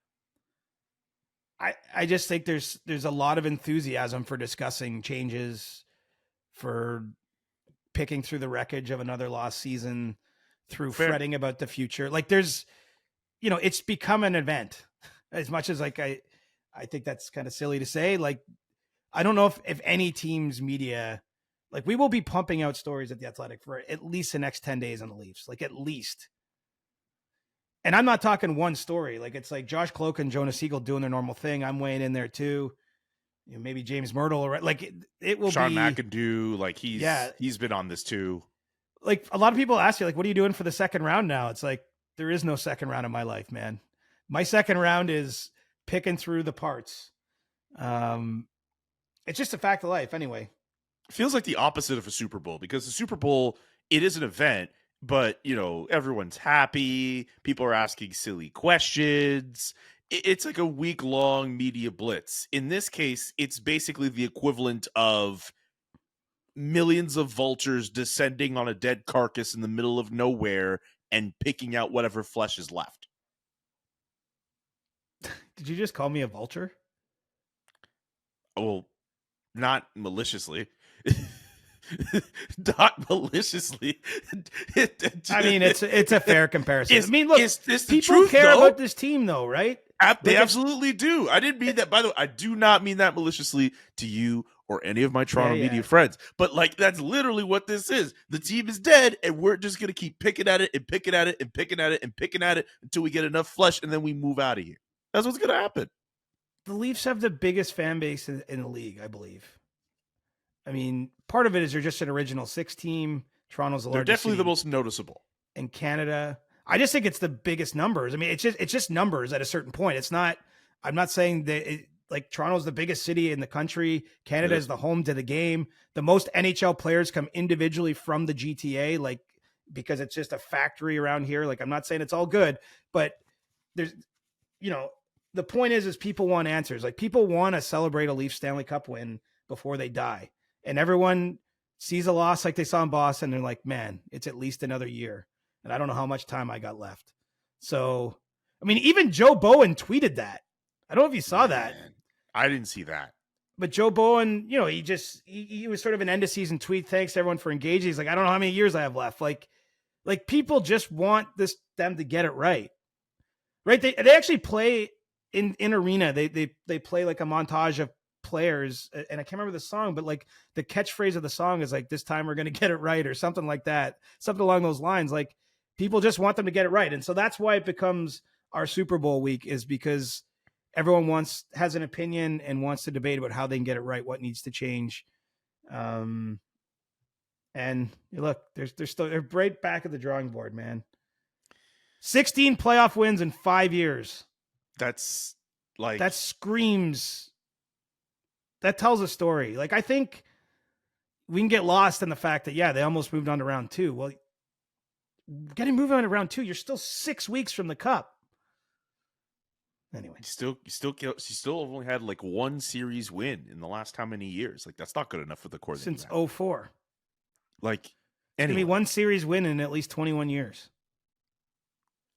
I just think there's a lot of enthusiasm for discussing changes, for picking through the wreckage of another lost season, through fretting about the future. Like, there's, it's become an event. As much as like I think that's kind of silly to say. Like, I don't know if any team's media, like, we will be pumping out stories at The Athletic for at least the next 10 days on the Leafs, like at least. And I'm not talking one story. Like, it's like Josh Cloak and Jonas Siegel doing their normal thing. I'm weighing in there too. Maybe James Myrtle, or like it will Sean be McIndoe. Like he's been on this too. Like, a lot of people ask you, like, what are you doing for the second round now? It's like, there is no second round in my life, man. My second round is picking through the parts. It's just a fact of life anyway. It feels like the opposite of a Super Bowl, because the Super Bowl, it is an event, but everyone's happy. People are asking silly questions. It's like a week-long media blitz. In this case, it's basically the equivalent of millions of vultures descending on a dead carcass in the middle of nowhere and picking out whatever flesh is left. Did you just call me a vulture? Well, not maliciously. Not maliciously. I mean, it's a fair comparison. I mean, look, people care about this team, though, right? They absolutely do. I didn't mean that. By the way, I do not mean that maliciously to you or any of my Toronto media friends. But like, that's literally what this is. The team is dead, and we're just gonna keep picking at it and picking at it and picking at it and picking at it until we get enough flesh, and then we move out of here. That's what's gonna happen. The Leafs have the biggest fan base in the league, I believe. I mean, part of it is they're just an original 6 team. Toronto's the largest. They're definitely the most noticeable in Canada. I just think it's the biggest numbers. I mean, it's just numbers at a certain point. It's not. I'm not saying that like Toronto's the biggest city in the country. Canada is the home to the game. The most NHL players come individually from the GTA, like, because it's just a factory around here. Like, I'm not saying it's all good, but the point is people want answers. Like, people want to celebrate a Leafs Stanley Cup win before they die. And everyone sees a loss like they saw in Boston. And they're like, man, it's at least another year. And I don't know how much time I got left. So, I mean, even Joe Bowen tweeted that. I don't know if you saw that. I didn't see that. But Joe Bowen, he was sort of an end of season tweet. Thanks everyone for engaging. He's like, I don't know how many years I have left. Like people just want them to get it right. Right. They actually play in arena. They play like a montage of players, and I can't remember the song, but like the catchphrase of the song is like, this time we're going to get it right, or something like that, something along those lines. Like, people just want them to get it right. And so that's why it becomes our Super Bowl week, is because everyone has an opinion and wants to debate about how they can get it right, what needs to change. And look, they're right back at the drawing board, man. 16 playoff wins in 5 years. That screams. That tells a story. Like, I think we can get lost in the fact that, they almost moved on to round 2. Well, moving on to round 2, you're still 6 weeks from the Cup. Anyway, you still only had like one series win in the last how many years? Like, that's not good enough for the core since 2004. Like, anyway, one series win in at least 21 years.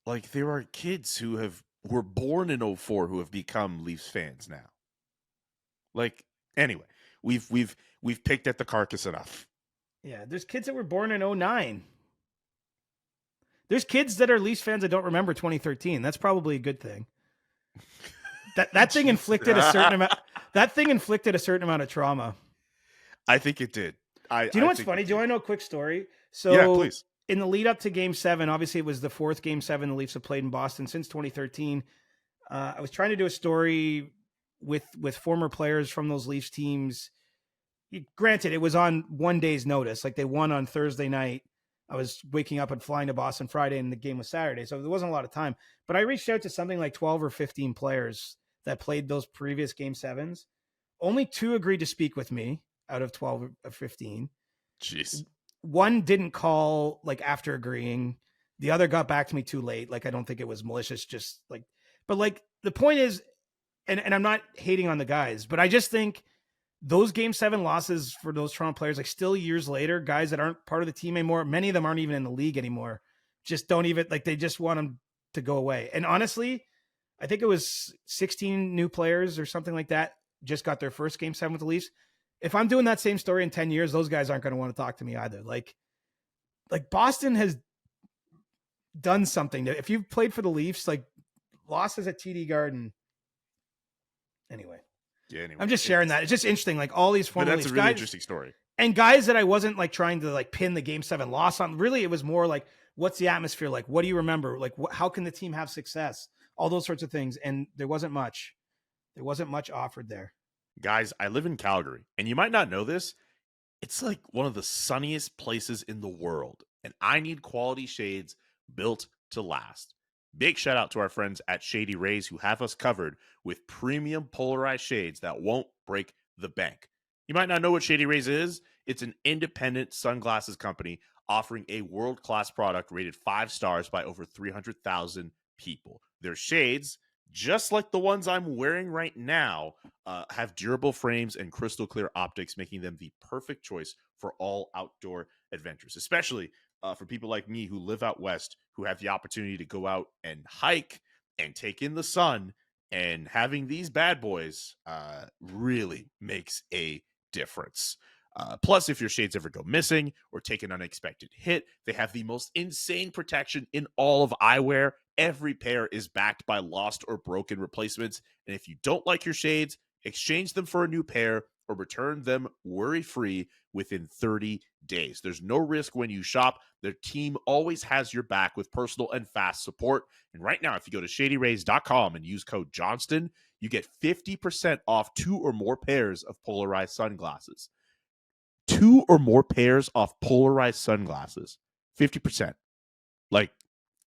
Like, there are kids who were born in 2004 who have become Leafs fans now. Like, anyway, we've picked at the carcass enough. Yeah, there's kids that were born in 2009. There's kids that are Leafs fans that don't remember 2013. That's probably a good thing. That thing inflicted a certain amount. That thing inflicted a certain amount of trauma. I think it did. Do you know what's funny? Do I know a quick story? So, yeah, please. In the lead up to Game 7, obviously it was the fourth Game 7 the Leafs have played in Boston since 2013. I was trying to do a story with former players from those Leafs teams. Granted, it was on one day's notice. Like, they won on Thursday night. I was waking up and flying to Boston Friday, and the game was Saturday, so there wasn't a lot of time. But I reached out to something like 12 or 15 players that played those previous Game 7s. Only 2 agreed to speak with me out of 12 or 15. Jeez. One didn't call, like, after agreeing. The other got back to me too late. Like, I don't think it was malicious, just like, but like, the point is, and I'm not hating on the guys, but I just think those Game 7 losses for those Toronto players, like, still years later, guys that aren't part of the team anymore, many of them aren't even in the league anymore, just don't even, like, they just want them to go away. And honestly, I think it was 16 new players or something like that just got their first Game 7 with the Leafs. If I'm doing that same story in 10 years, those guys aren't going to want to talk to me either. Like Boston has done something. If you've played for the Leafs, like, losses at TD Garden. Anyway. Yeah, anyway, I'm just sharing that. It's just interesting. Like, all these former Leafs. That's a really guys, interesting story. And guys that I wasn't like trying to like pin the Game 7 loss on. Really, it was more like, what's the atmosphere like? What do you remember? Like, how can the team have success? All those sorts of things. And there wasn't much. There wasn't much offered there. Guys, I live in Calgary, and you might not know this. It's like one of the sunniest places in the world, and I need quality shades built to last. Big shout out to our friends at Shady Rays who have us covered with premium polarized shades that won't break the bank. You might not know what Shady Rays is. It's an independent sunglasses company offering a world-class product rated 5 stars by over 300,000 people. Their shades, just like the ones I'm wearing right now, have durable frames and crystal clear optics, making them the perfect choice for all outdoor adventures, especially for people like me who live out west, who have the opportunity to go out and hike and take in the sun. And having these bad boys really makes a difference. Plus, if your shades ever go missing or take an unexpected hit, they have the most insane protection in all of eyewear. Every pair is backed by lost or broken replacements. And if you don't like your shades, exchange them for a new pair or return them worry-free within 30 days. There's no risk when you shop. Their team always has your back with personal and fast support. And right now, if you go to shadyrays.com and use code Johnston, you get 50% off 2 or more pairs of polarized sunglasses. 2 or more pairs off polarized sunglasses. 50%. Like,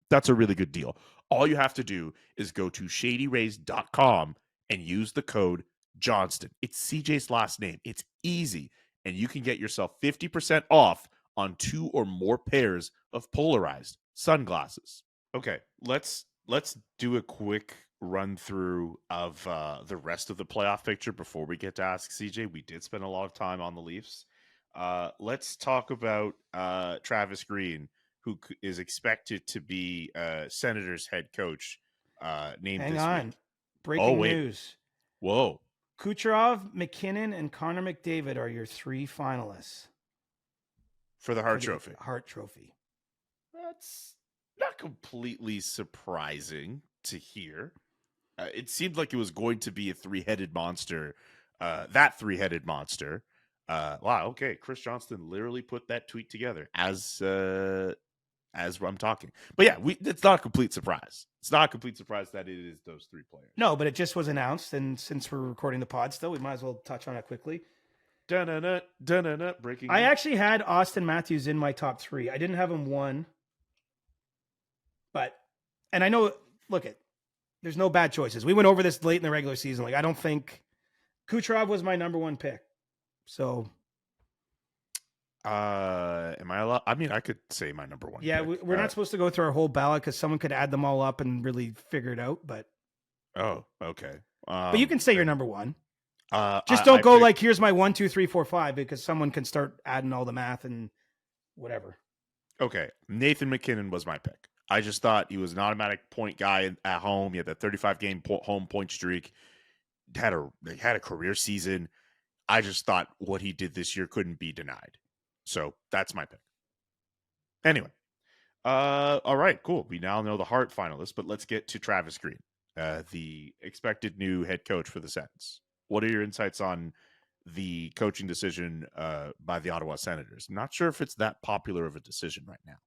that's a really good deal. All you have to do is go to shadyrays.com and use the code Johnston. It's CJ's last name. It's easy. And you can get yourself 50% off on 2 or more pairs of polarized sunglasses. Okay, let's do a quick run through of the rest of the playoff picture before we get to Ask CJ. We did spend a lot of time on the Leafs. Let's talk about Travis Green, who is expected to be Senators head coach named Hang this on. week. Breaking news. Whoa. Kucherov, McKinnon, and Connor McDavid are your 3 finalists. For the Hart Trophy. Hart Trophy. That's not completely surprising to hear. It seemed like it was going to be a 3-headed monster. That 3-headed monster. Wow. Okay. Chris Johnston literally put that tweet together as I'm talking. But yeah, it's not a complete surprise. It's not a complete surprise that it is those 3 players. No, but it just was announced, and since we're recording the pod still, we might as well touch on it quickly. Breaking. I actually had Austin Matthews in my top 3. I didn't have him 1, and I know. There's no bad choices. We went over this late in the regular season. Like, I don't think Kucherov was my number 1 pick. So, am I allowed? I mean, I could say my number 1. Yeah, pick. we're not supposed to go through our whole ballot because someone could add them all up and really figure it out. But oh, okay. But you can say your number 1. Just I don't go picked, like, here's my 1, 2, 3, 4, 5, because someone can start adding all the math and whatever. Okay, Nathan McKinnon was my pick. I just thought he was an automatic point guy at home. He had that 35-game home point streak. Had a career season. I just thought what he did this year couldn't be denied. So that's my pick. Anyway, all right, cool. We now know the Hart finalists, but let's get to Travis Green, the expected new head coach for the Sens. What are your insights on the coaching decision by the Ottawa Senators? I'm not sure if it's that popular of a decision right now.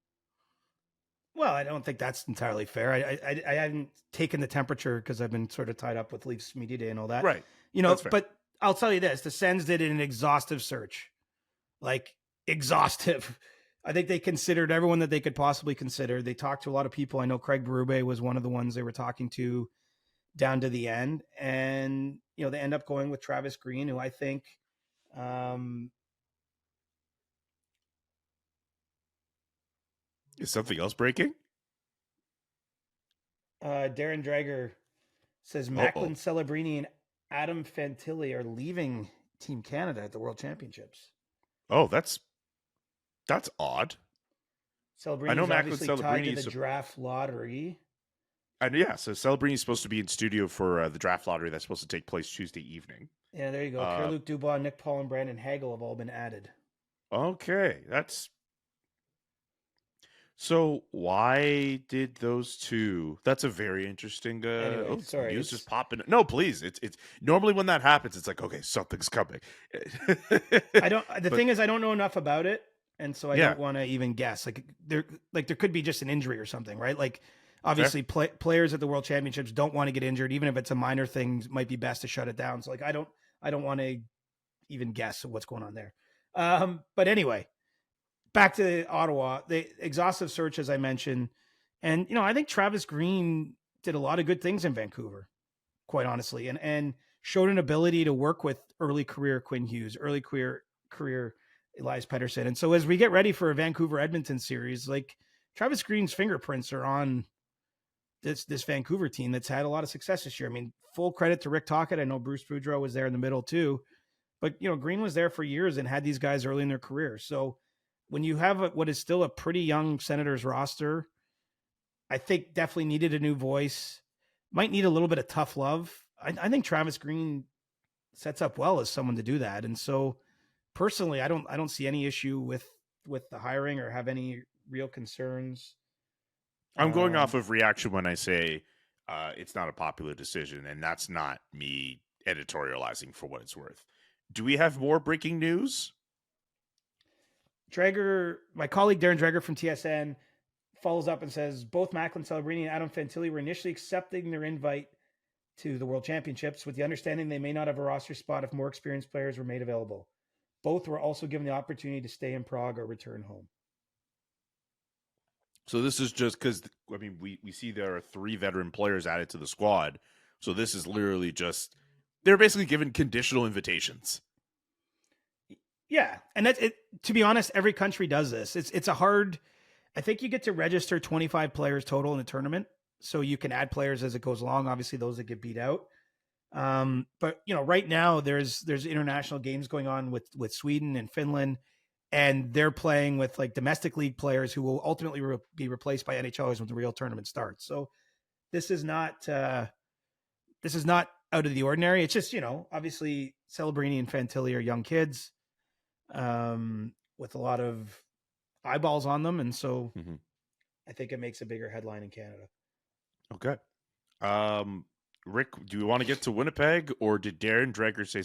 Well, I don't think that's entirely fair. I haven't taken the temperature because I've been sort of tied up with Leafs Media Day and all that. Right. But I'll tell you this, the Sens did an exhaustive search. Like, exhaustive. I think they considered everyone that they could possibly consider. They talked to a lot of people. I know Craig Berube was one of the ones they were talking to down to the end. And, they end up going with Travis Green, who I think is something else breaking? Darren Drager says Macklin Celebrini and Adam Fantilli are leaving Team Canada at the World Championships. Oh, that's odd. Celebrini is obviously tied to the draft lottery. And yeah, so Celebrini is supposed to be in studio for the draft lottery that's supposed to take place Tuesday evening. Yeah, there you go. Pierre-Luc Dubois, Nick Paul, and Brandon Hagel have all been added. Okay, so why did those 2? That's a very interesting. Anyway, sorry, news just popping. No, please. It's normally when that happens, it's like, okay, something's coming. The thing is, I don't know enough about it, and so I don't want to even guess. Like there could be just an injury or something, right? Like obviously, players at the World Championships don't want to get injured, even if it's a minor thing. It might be best to shut it down. So like, I don't want to even guess what's going on there. But anyway. Back to Ottawa, the exhaustive search, as I mentioned. And, I think Travis Green did a lot of good things in Vancouver, quite honestly, and showed an ability to work with early career Quinn Hughes, early career Elias Pettersson. And so as we get ready for a Vancouver Edmonton series, like Travis Green's fingerprints are on this Vancouver team that's had a lot of success this year. I mean, full credit to Rick Tocchet. I know Bruce Boudreau was there in the middle too, but, Green was there for years and had these guys early in their career. So, when you have what is still a pretty young Senators roster, I think definitely needed a new voice. Might need a little bit of tough love. I think Travis Green sets up well as someone to do that. And so, personally, I don't see any issue with the hiring or have any real concerns. I'm going off of reaction when I say it's not a popular decision, and that's not me editorializing for what it's worth. Do we have more breaking news? Drager, my colleague Darren Drager from TSN follows up and says both Macklin Celebrini and Adam Fantilli were initially accepting their invite to the World Championships with the understanding they may not have a roster spot if more experienced players were made available. Both were also given the opportunity to stay in Prague or return home. So this is just because, we see there are 3 veteran players added to the squad. So this is literally just, they're basically given conditional invitations. Yeah, and that's it. To be honest, every country does this. It's a hard. I think you get to register 25 players total in a tournament. so you can add players as it goes along. Obviously, those that get beat out. But right now there's international games going on with Sweden and Finland, and they're playing with like domestic league players who will ultimately be replaced by NHLers when the real tournament starts. So this is not out of the ordinary. It's just, obviously Celebrini and Fantilli are young kids, with a lot of eyeballs on them. And so I think it makes a bigger headline in Canada. Okay. Rick, do you want to get to Winnipeg, or did Darren Dreger say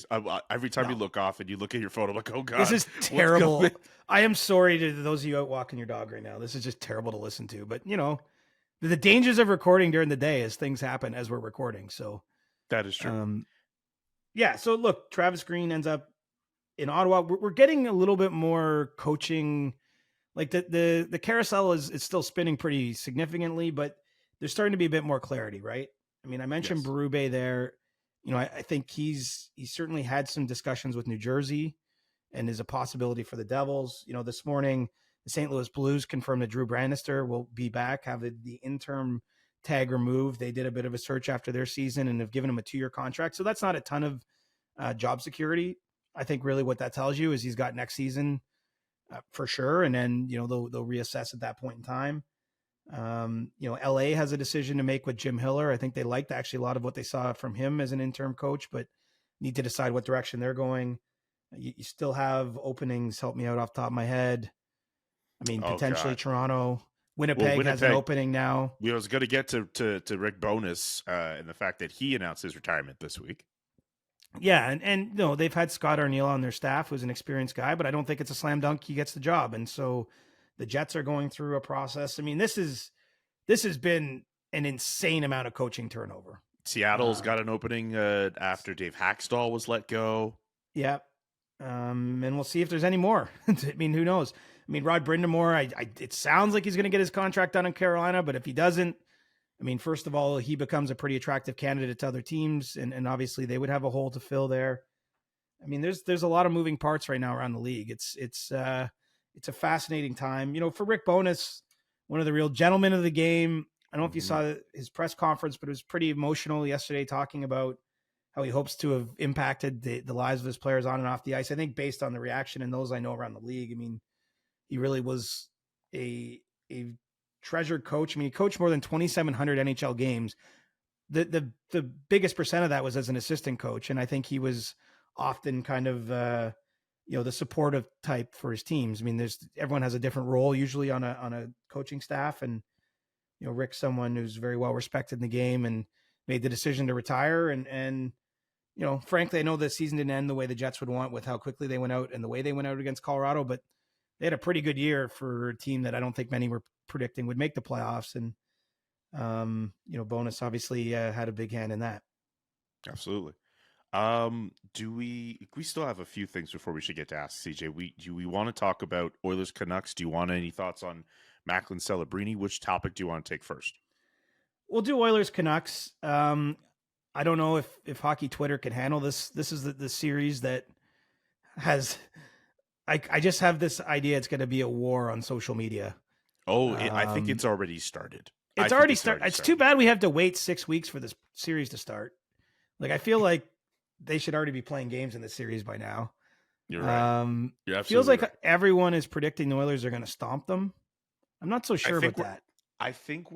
every time you look off and you look at your photo, like, oh God, this is terrible. I am sorry to those of you out walking your dog right now. This is just terrible to listen to, but the dangers of recording during the day is things happen as we're recording. So that is true. Yeah. So look, Travis Green ends up in Ottawa. We're getting a little bit more coaching. Like the carousel is still spinning pretty significantly, but there's starting to be a bit more clarity, right? I mean, I mentioned Berube there. I think he's certainly had some discussions with New Jersey and is a possibility for the Devils. This morning, the St. Louis Blues confirmed that Drew Bannister will be back, have the interim tag removed. They did a bit of a search after their season and have given him a 2-year contract. So that's not a ton of job security. I think really what that tells you is he's got next season for sure. And then, they'll reassess at that point in time. LA has a decision to make with Jim Hiller. I think they liked actually a lot of what they saw from him as an interim coach, but need to decide what direction they're going. You still have openings. Help me out off the top of my head. I mean, potentially Toronto. Winnipeg has an opening now. We was going to get to Rick Bowness and the fact that he announced his retirement this week. Yeah, and they've had Scott Arniel on their staff, who's an experienced guy, but I don't think it's a slam dunk he gets the job. And so the Jets are going through a process. I mean, this has been an insane amount of coaching turnover. Seattle's got an opening after Dave Hackstall was let go. Yeah. And we'll see if there's any more. I mean, who knows? I mean, Rod Brindamore, it sounds like he's going to get his contract done in Carolina, but if he doesn't, I mean, first of all, he becomes a pretty attractive candidate to other teams, and obviously they would have a hole to fill there. I mean, there's a lot of moving parts right now around the league. It's a fascinating time. For Rick Bowness, one of the real gentlemen of the game. I don't know if you saw his press conference, but it was pretty emotional yesterday, talking about how he hopes to have impacted the lives of his players on and off the ice. I think based on the reaction and those I know around the league, I mean, he really was a treasured coach. I mean, he coached more than 2,700 NHL games. The biggest percent of that was as an assistant coach. And I think he was often kind of, the supportive type for his teams. I mean, everyone has a different role usually on a coaching staff. And, Rick's someone who's very well respected in the game and made the decision to retire. And, frankly, I know the season didn't end the way the Jets would want with how quickly they went out and the way they went out against Colorado, but they had a pretty good year for a team that I don't think many were predicting would make the playoffs. And, Bowness obviously had a big hand in that. Absolutely. We still have a few things before we should get to ask CJ. Do we want to talk about Oilers Canucks? Do you want any thoughts on Macklin Celebrini? Which topic do you want to take first? We'll do Oilers Canucks. I don't know if Hockey Twitter can handle this. This is the series that has, I just have this idea it's going to be a war on social media. Oh, I think it's already started. It's already started. It's too bad we have to wait 6 weeks for this series to start. Like, I feel like they should already be playing games in this series by now. You're right. You're absolutely feels like right. Everyone is predicting the Oilers are going to stomp them. I'm not so sure about that. I think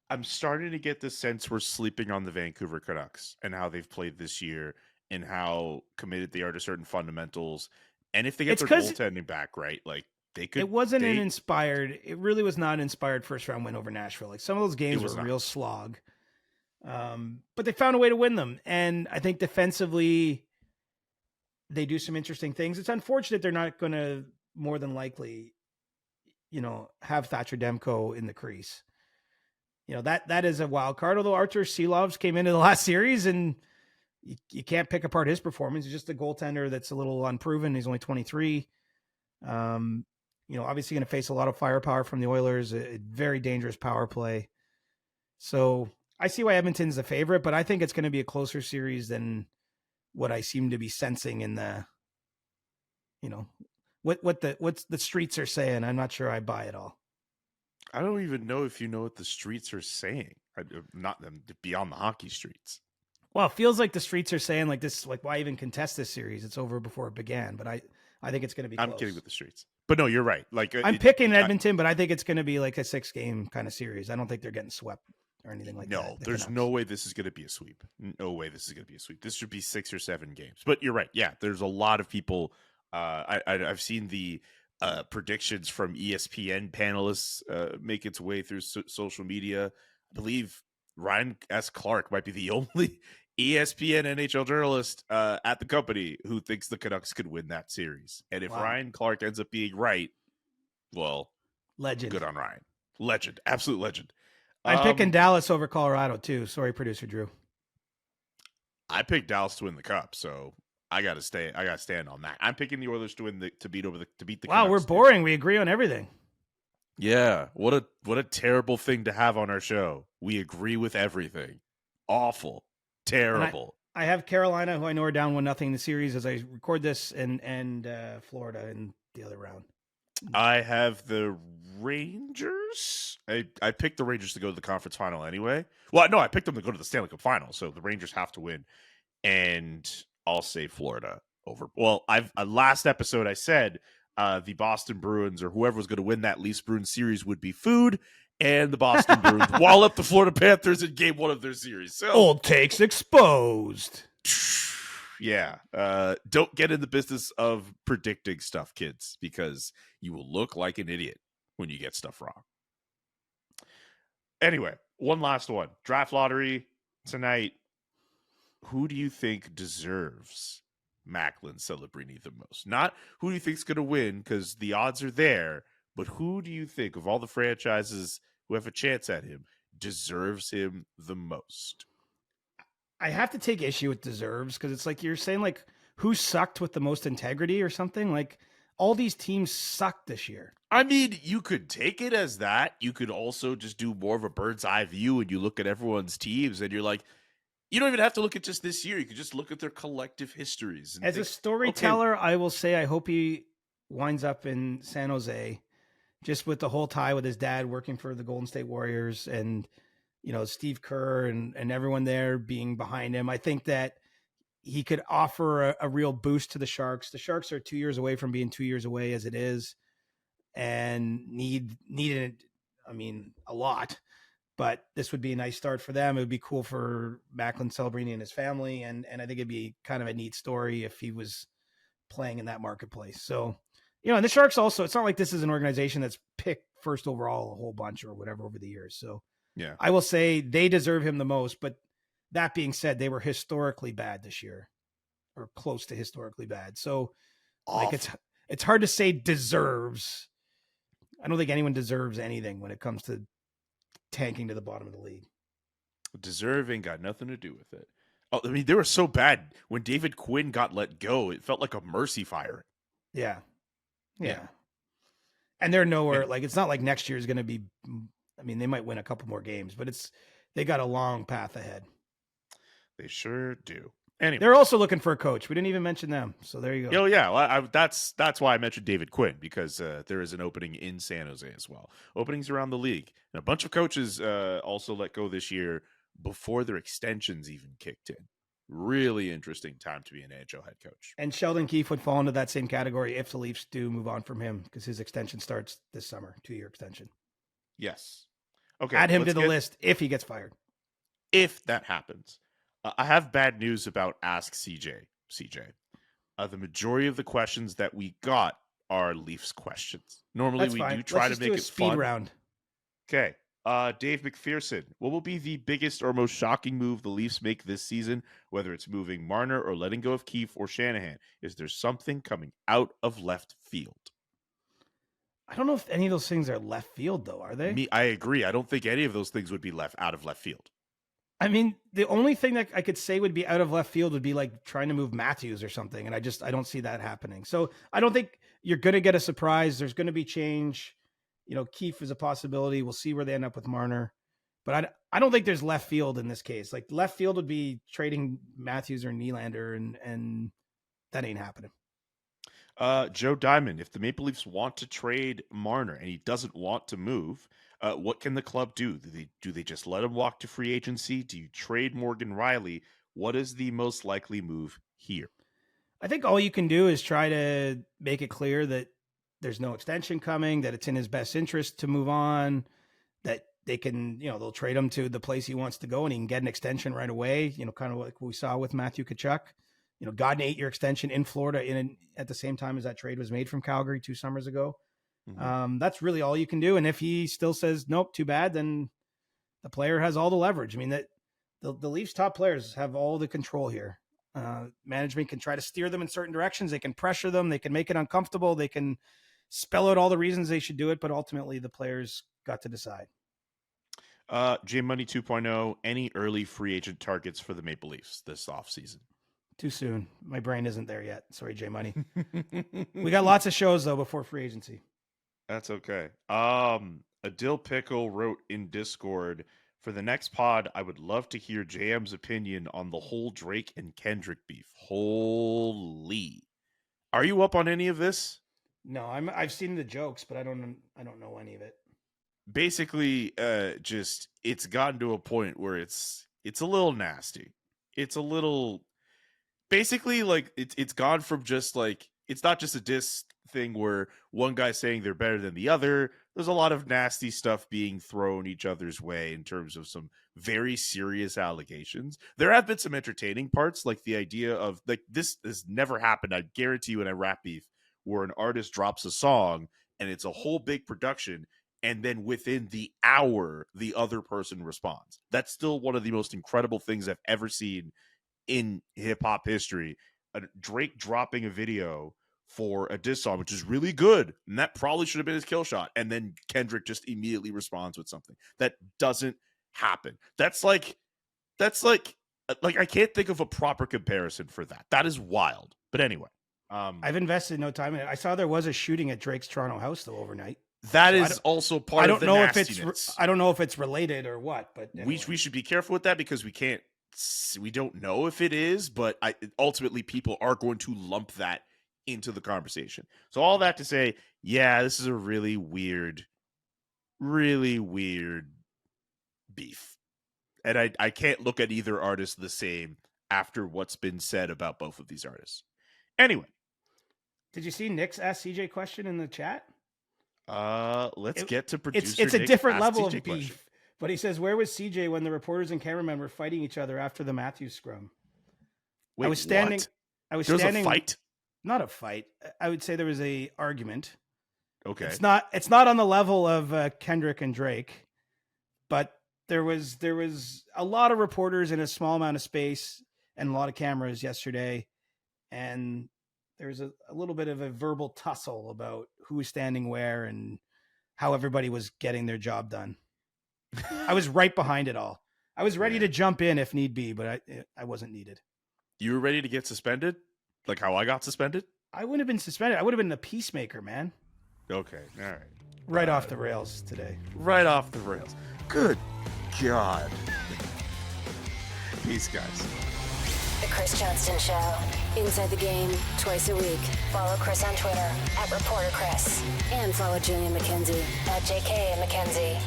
I'm starting to get the sense we're sleeping on the Vancouver Canucks and how they've played this year and how committed they are to certain fundamentals. And if they get their goaltending back, right, like they could. It wasn't it really was not an inspired first round win over Nashville. Like, some of those games were a real slog. But they found a way to win them. And I think defensively, they do some interesting things. It's unfortunate they're not going to more than likely, have Thatcher Demko in the crease. That is a wild card. Although Artur Silovs came into the last series and you can't pick apart his performance. He's just a goaltender that's a little unproven. He's only 23. Obviously going to face a lot of firepower from the Oilers, a very dangerous power play. So I see why Edmonton's the favorite, but I think it's going to be a closer series than what I seem to be sensing in the, what the streets are saying. I'm not sure I buy it all. I don't even know if you know what the streets are saying. not them beyond the hockey streets. Well, it feels like the streets are saying like this, like why even contest this series? It's over before it began. But I think it's going to be. I'm close. kidding with the streets, but no, you're right. Like I'm picking Edmonton, but I think it's going to be like a 6-game kind of series. I don't think they're getting swept or anything like that. No, there's no way this is going to be a sweep. No way this is going to be a sweep. This should be 6 or 7 games. But you're right. Yeah, there's a lot of people. I've seen the predictions from ESPN panelists make its way through social media. I believe Ryan S. Clark might be the only ESPN NHL journalist at the company who thinks the Canucks could win that series. And if Ryan Clark ends up being right, well, legend. Good on Ryan. Legend. Absolute legend. I'm picking Dallas over Colorado too. Sorry, producer Drew. I picked Dallas to win the cup, so I got to stay. I got to stand on that. I'm picking the Oilers to win to beat the. Wow, Canucks. we're boring. We agree on everything. Yeah, what a terrible thing to have on our show. We agree with everything. Awful, terrible. I have Carolina, who I know are down 1-0 in the series as I record this, and Florida in the other round. I have the Rangers. I picked the Rangers to go to the conference final anyway. Well, no, I picked them to go to the Stanley Cup final, so the Rangers have to win. And I'll say Florida over. Well, last episode I said the Boston Bruins or whoever was going to win that Leafs Bruins series would be food, and the Boston Bruins wallop the Florida Panthers in game 1 of their series. So old takes exposed. Yeah. Don't get in the business of predicting stuff, kids, because you will look like an idiot when you get stuff wrong. Anyway, one last one. Draft lottery tonight. Who do you think deserves Macklin Celebrini the most? Not who do you think is going to win, because the odds are there, but who do you think of all the franchises who have a chance at him deserves him the most? I have to take issue with deserves, because it's like you're saying, like, who sucked with the most integrity or something? Like, all these teams sucked this year. I mean, you could take it as that. You could also just do more of a bird's eye view, and you look at everyone's teams and you're like, you don't even have to look at just this year. You could just look at their collective histories. And as a storyteller, I will say I hope he winds up in San Jose, just with the whole tie with his dad working for the Golden State Warriors and, you know, Steve Kerr and everyone there being behind him. I think that he could offer a real boost to the Sharks. The Sharks are 2 years away from being 2 years away as it is, and needed it, I mean, a lot. But this would be a nice start for them. It would be cool for Macklin Celebrini and his family, and I think it'd be kind of a neat story if he was playing in that marketplace. So, you know, and the Sharks also, it's not like this is an organization that's picked first overall a whole bunch or whatever over the years. So yeah, I will say they deserve him the most. But that being said, they were historically bad this year, or close to historically bad. So like it's hard to say deserves. I don't think anyone deserves anything when it comes to tanking to the bottom of the league. Deserving got nothing to do with it. Oh, I mean, they were so bad when David Quinn got let go. It felt like a mercy fire. Yeah. And they're nowhere. Like, it's not like next year is going to be. I mean, they might win a couple more games, but they got a long path ahead. They sure do. Anyway, they're also looking for a coach. We didn't even mention them, so there you go. Oh yeah, well, that's why I mentioned David Quinn, because there is an opening in San Jose as well. Openings around the league, and a bunch of coaches also let go this year before their extensions even kicked in. Really interesting time to be an NHL head coach. And Sheldon Keefe would fall into that same category if the Leafs do move on from him, because his extension starts this summer, 2-year extension. Yes. Okay. Add him to the list if he gets fired. If that happens. I have bad news about Ask CJ. The majority of the questions that we got are Leafs questions. Normally That's we fine. do try Let's to make do a it speed fun. round. Okay. Dave McPherson, what will be the biggest or most shocking move the Leafs make this season, whether it's moving Marner or letting go of Keefe or Shanahan? Is there something coming out of left field? I don't know if any of those things are left field, though, are they? I agree. I don't think any of those things would be out of left field. I mean, the only thing that I could say would be out of left field would be like trying to move Matthews or something. And I don't see that happening. So I don't think you're going to get a surprise. There's going to be change. You know, Keefe is a possibility. We'll see where they end up with Marner. But I don't think there's left field in this case. Like, left field would be trading Matthews or Nylander, and that ain't happening. Joe Diamond, if the Maple Leafs want to trade Marner and he doesn't want to move, what can the club do? Do they just let him walk to free agency? Do you trade Morgan Riley? What is the most likely move here? I think all you can do is try to make it clear that there's no extension coming, that it's in his best interest to move on, that they can, they'll trade him to the place he wants to go and he can get an extension right away, kind of like we saw with Matthew Tkachuk. Got an 8-year extension in Florida at the same time as that trade was made from Calgary 2 summers ago. Mm-hmm. That's really all you can do. And if he still says, nope, too bad, then the player has all the leverage. I mean, that the Leafs top players have all the control here. Management can try to steer them in certain directions. They can pressure them. They can make it uncomfortable. They can spell out all the reasons they should do it. But ultimately, the players got to decide. J Money 2.0, any early free agent targets for the Maple Leafs this offseason? Too soon. My brain isn't there yet. Sorry, J Money. We got lots of shows, though, before free agency. That's okay. Adil Pickle wrote in Discord, for the next pod, I would love to hear JM's opinion on the whole Drake and Kendrick beef. Holy. Are you up on any of this? No, I've seen the jokes, but I don't know any of it. Basically, just it's gotten to a point where it's a little nasty. It's a little basically like it's gone from just like it's not just a diss thing where one guy's saying they're better than the other. There's a lot of nasty stuff being thrown each other's way in terms of some very serious allegations. There have been some entertaining parts, like the idea of like this has never happened. I guarantee you in a rap beef where an artist drops a song and it's a whole big production, and then within the hour, the other person responds. That's still one of the most incredible things I've ever seen in hip hop history. Drake dropping a video for a diss song, which is really good, and that probably should have been his kill shot, and then Kendrick just immediately responds with something. That doesn't happen. That's like I can't think of a proper comparison for that. That is wild. But anyway, I've invested no time in it. I saw there was a shooting at Drake's Toronto house though overnight. That is also part of the nastiness. I don't know if it's related or what, but anyway. we should be careful with that because we don't know if it is, but ultimately people are going to lump that into the conversation. So all that to say, yeah, this is a really weird beef. And I can't look at either artist the same after what's been said about both of these artists. Anyway. Did you see Nick's Ask CJ question in the chat? Let's get to producer It's a Nick different Ask level CJ of beef. question. But he says, where was CJ when the reporters and cameramen were fighting each other after the Matthews scrum? Wait, I was standing. what? I was There was standing. a fight? Not a fight. I would say there was a argument. Okay. It's not on the level of Kendrick and Drake, but there was a lot of reporters in a small amount of space and a lot of cameras yesterday, and there's a little bit of a verbal tussle about who was standing where and how everybody was getting their job done. I was right behind it all. I was ready to jump in if need be, but I wasn't needed. You were ready to get suspended? Like how I got suspended? I wouldn't have been suspended. I would have been the peacemaker, man. Okay. All right. Right off the rails today. Right off the rails. Good God. Peace, guys. The Chris Johnston Show. Inside the Game, twice a week. Follow Chris on Twitter @ReporterChris. And follow Julian McKenzie @JK McKenzie.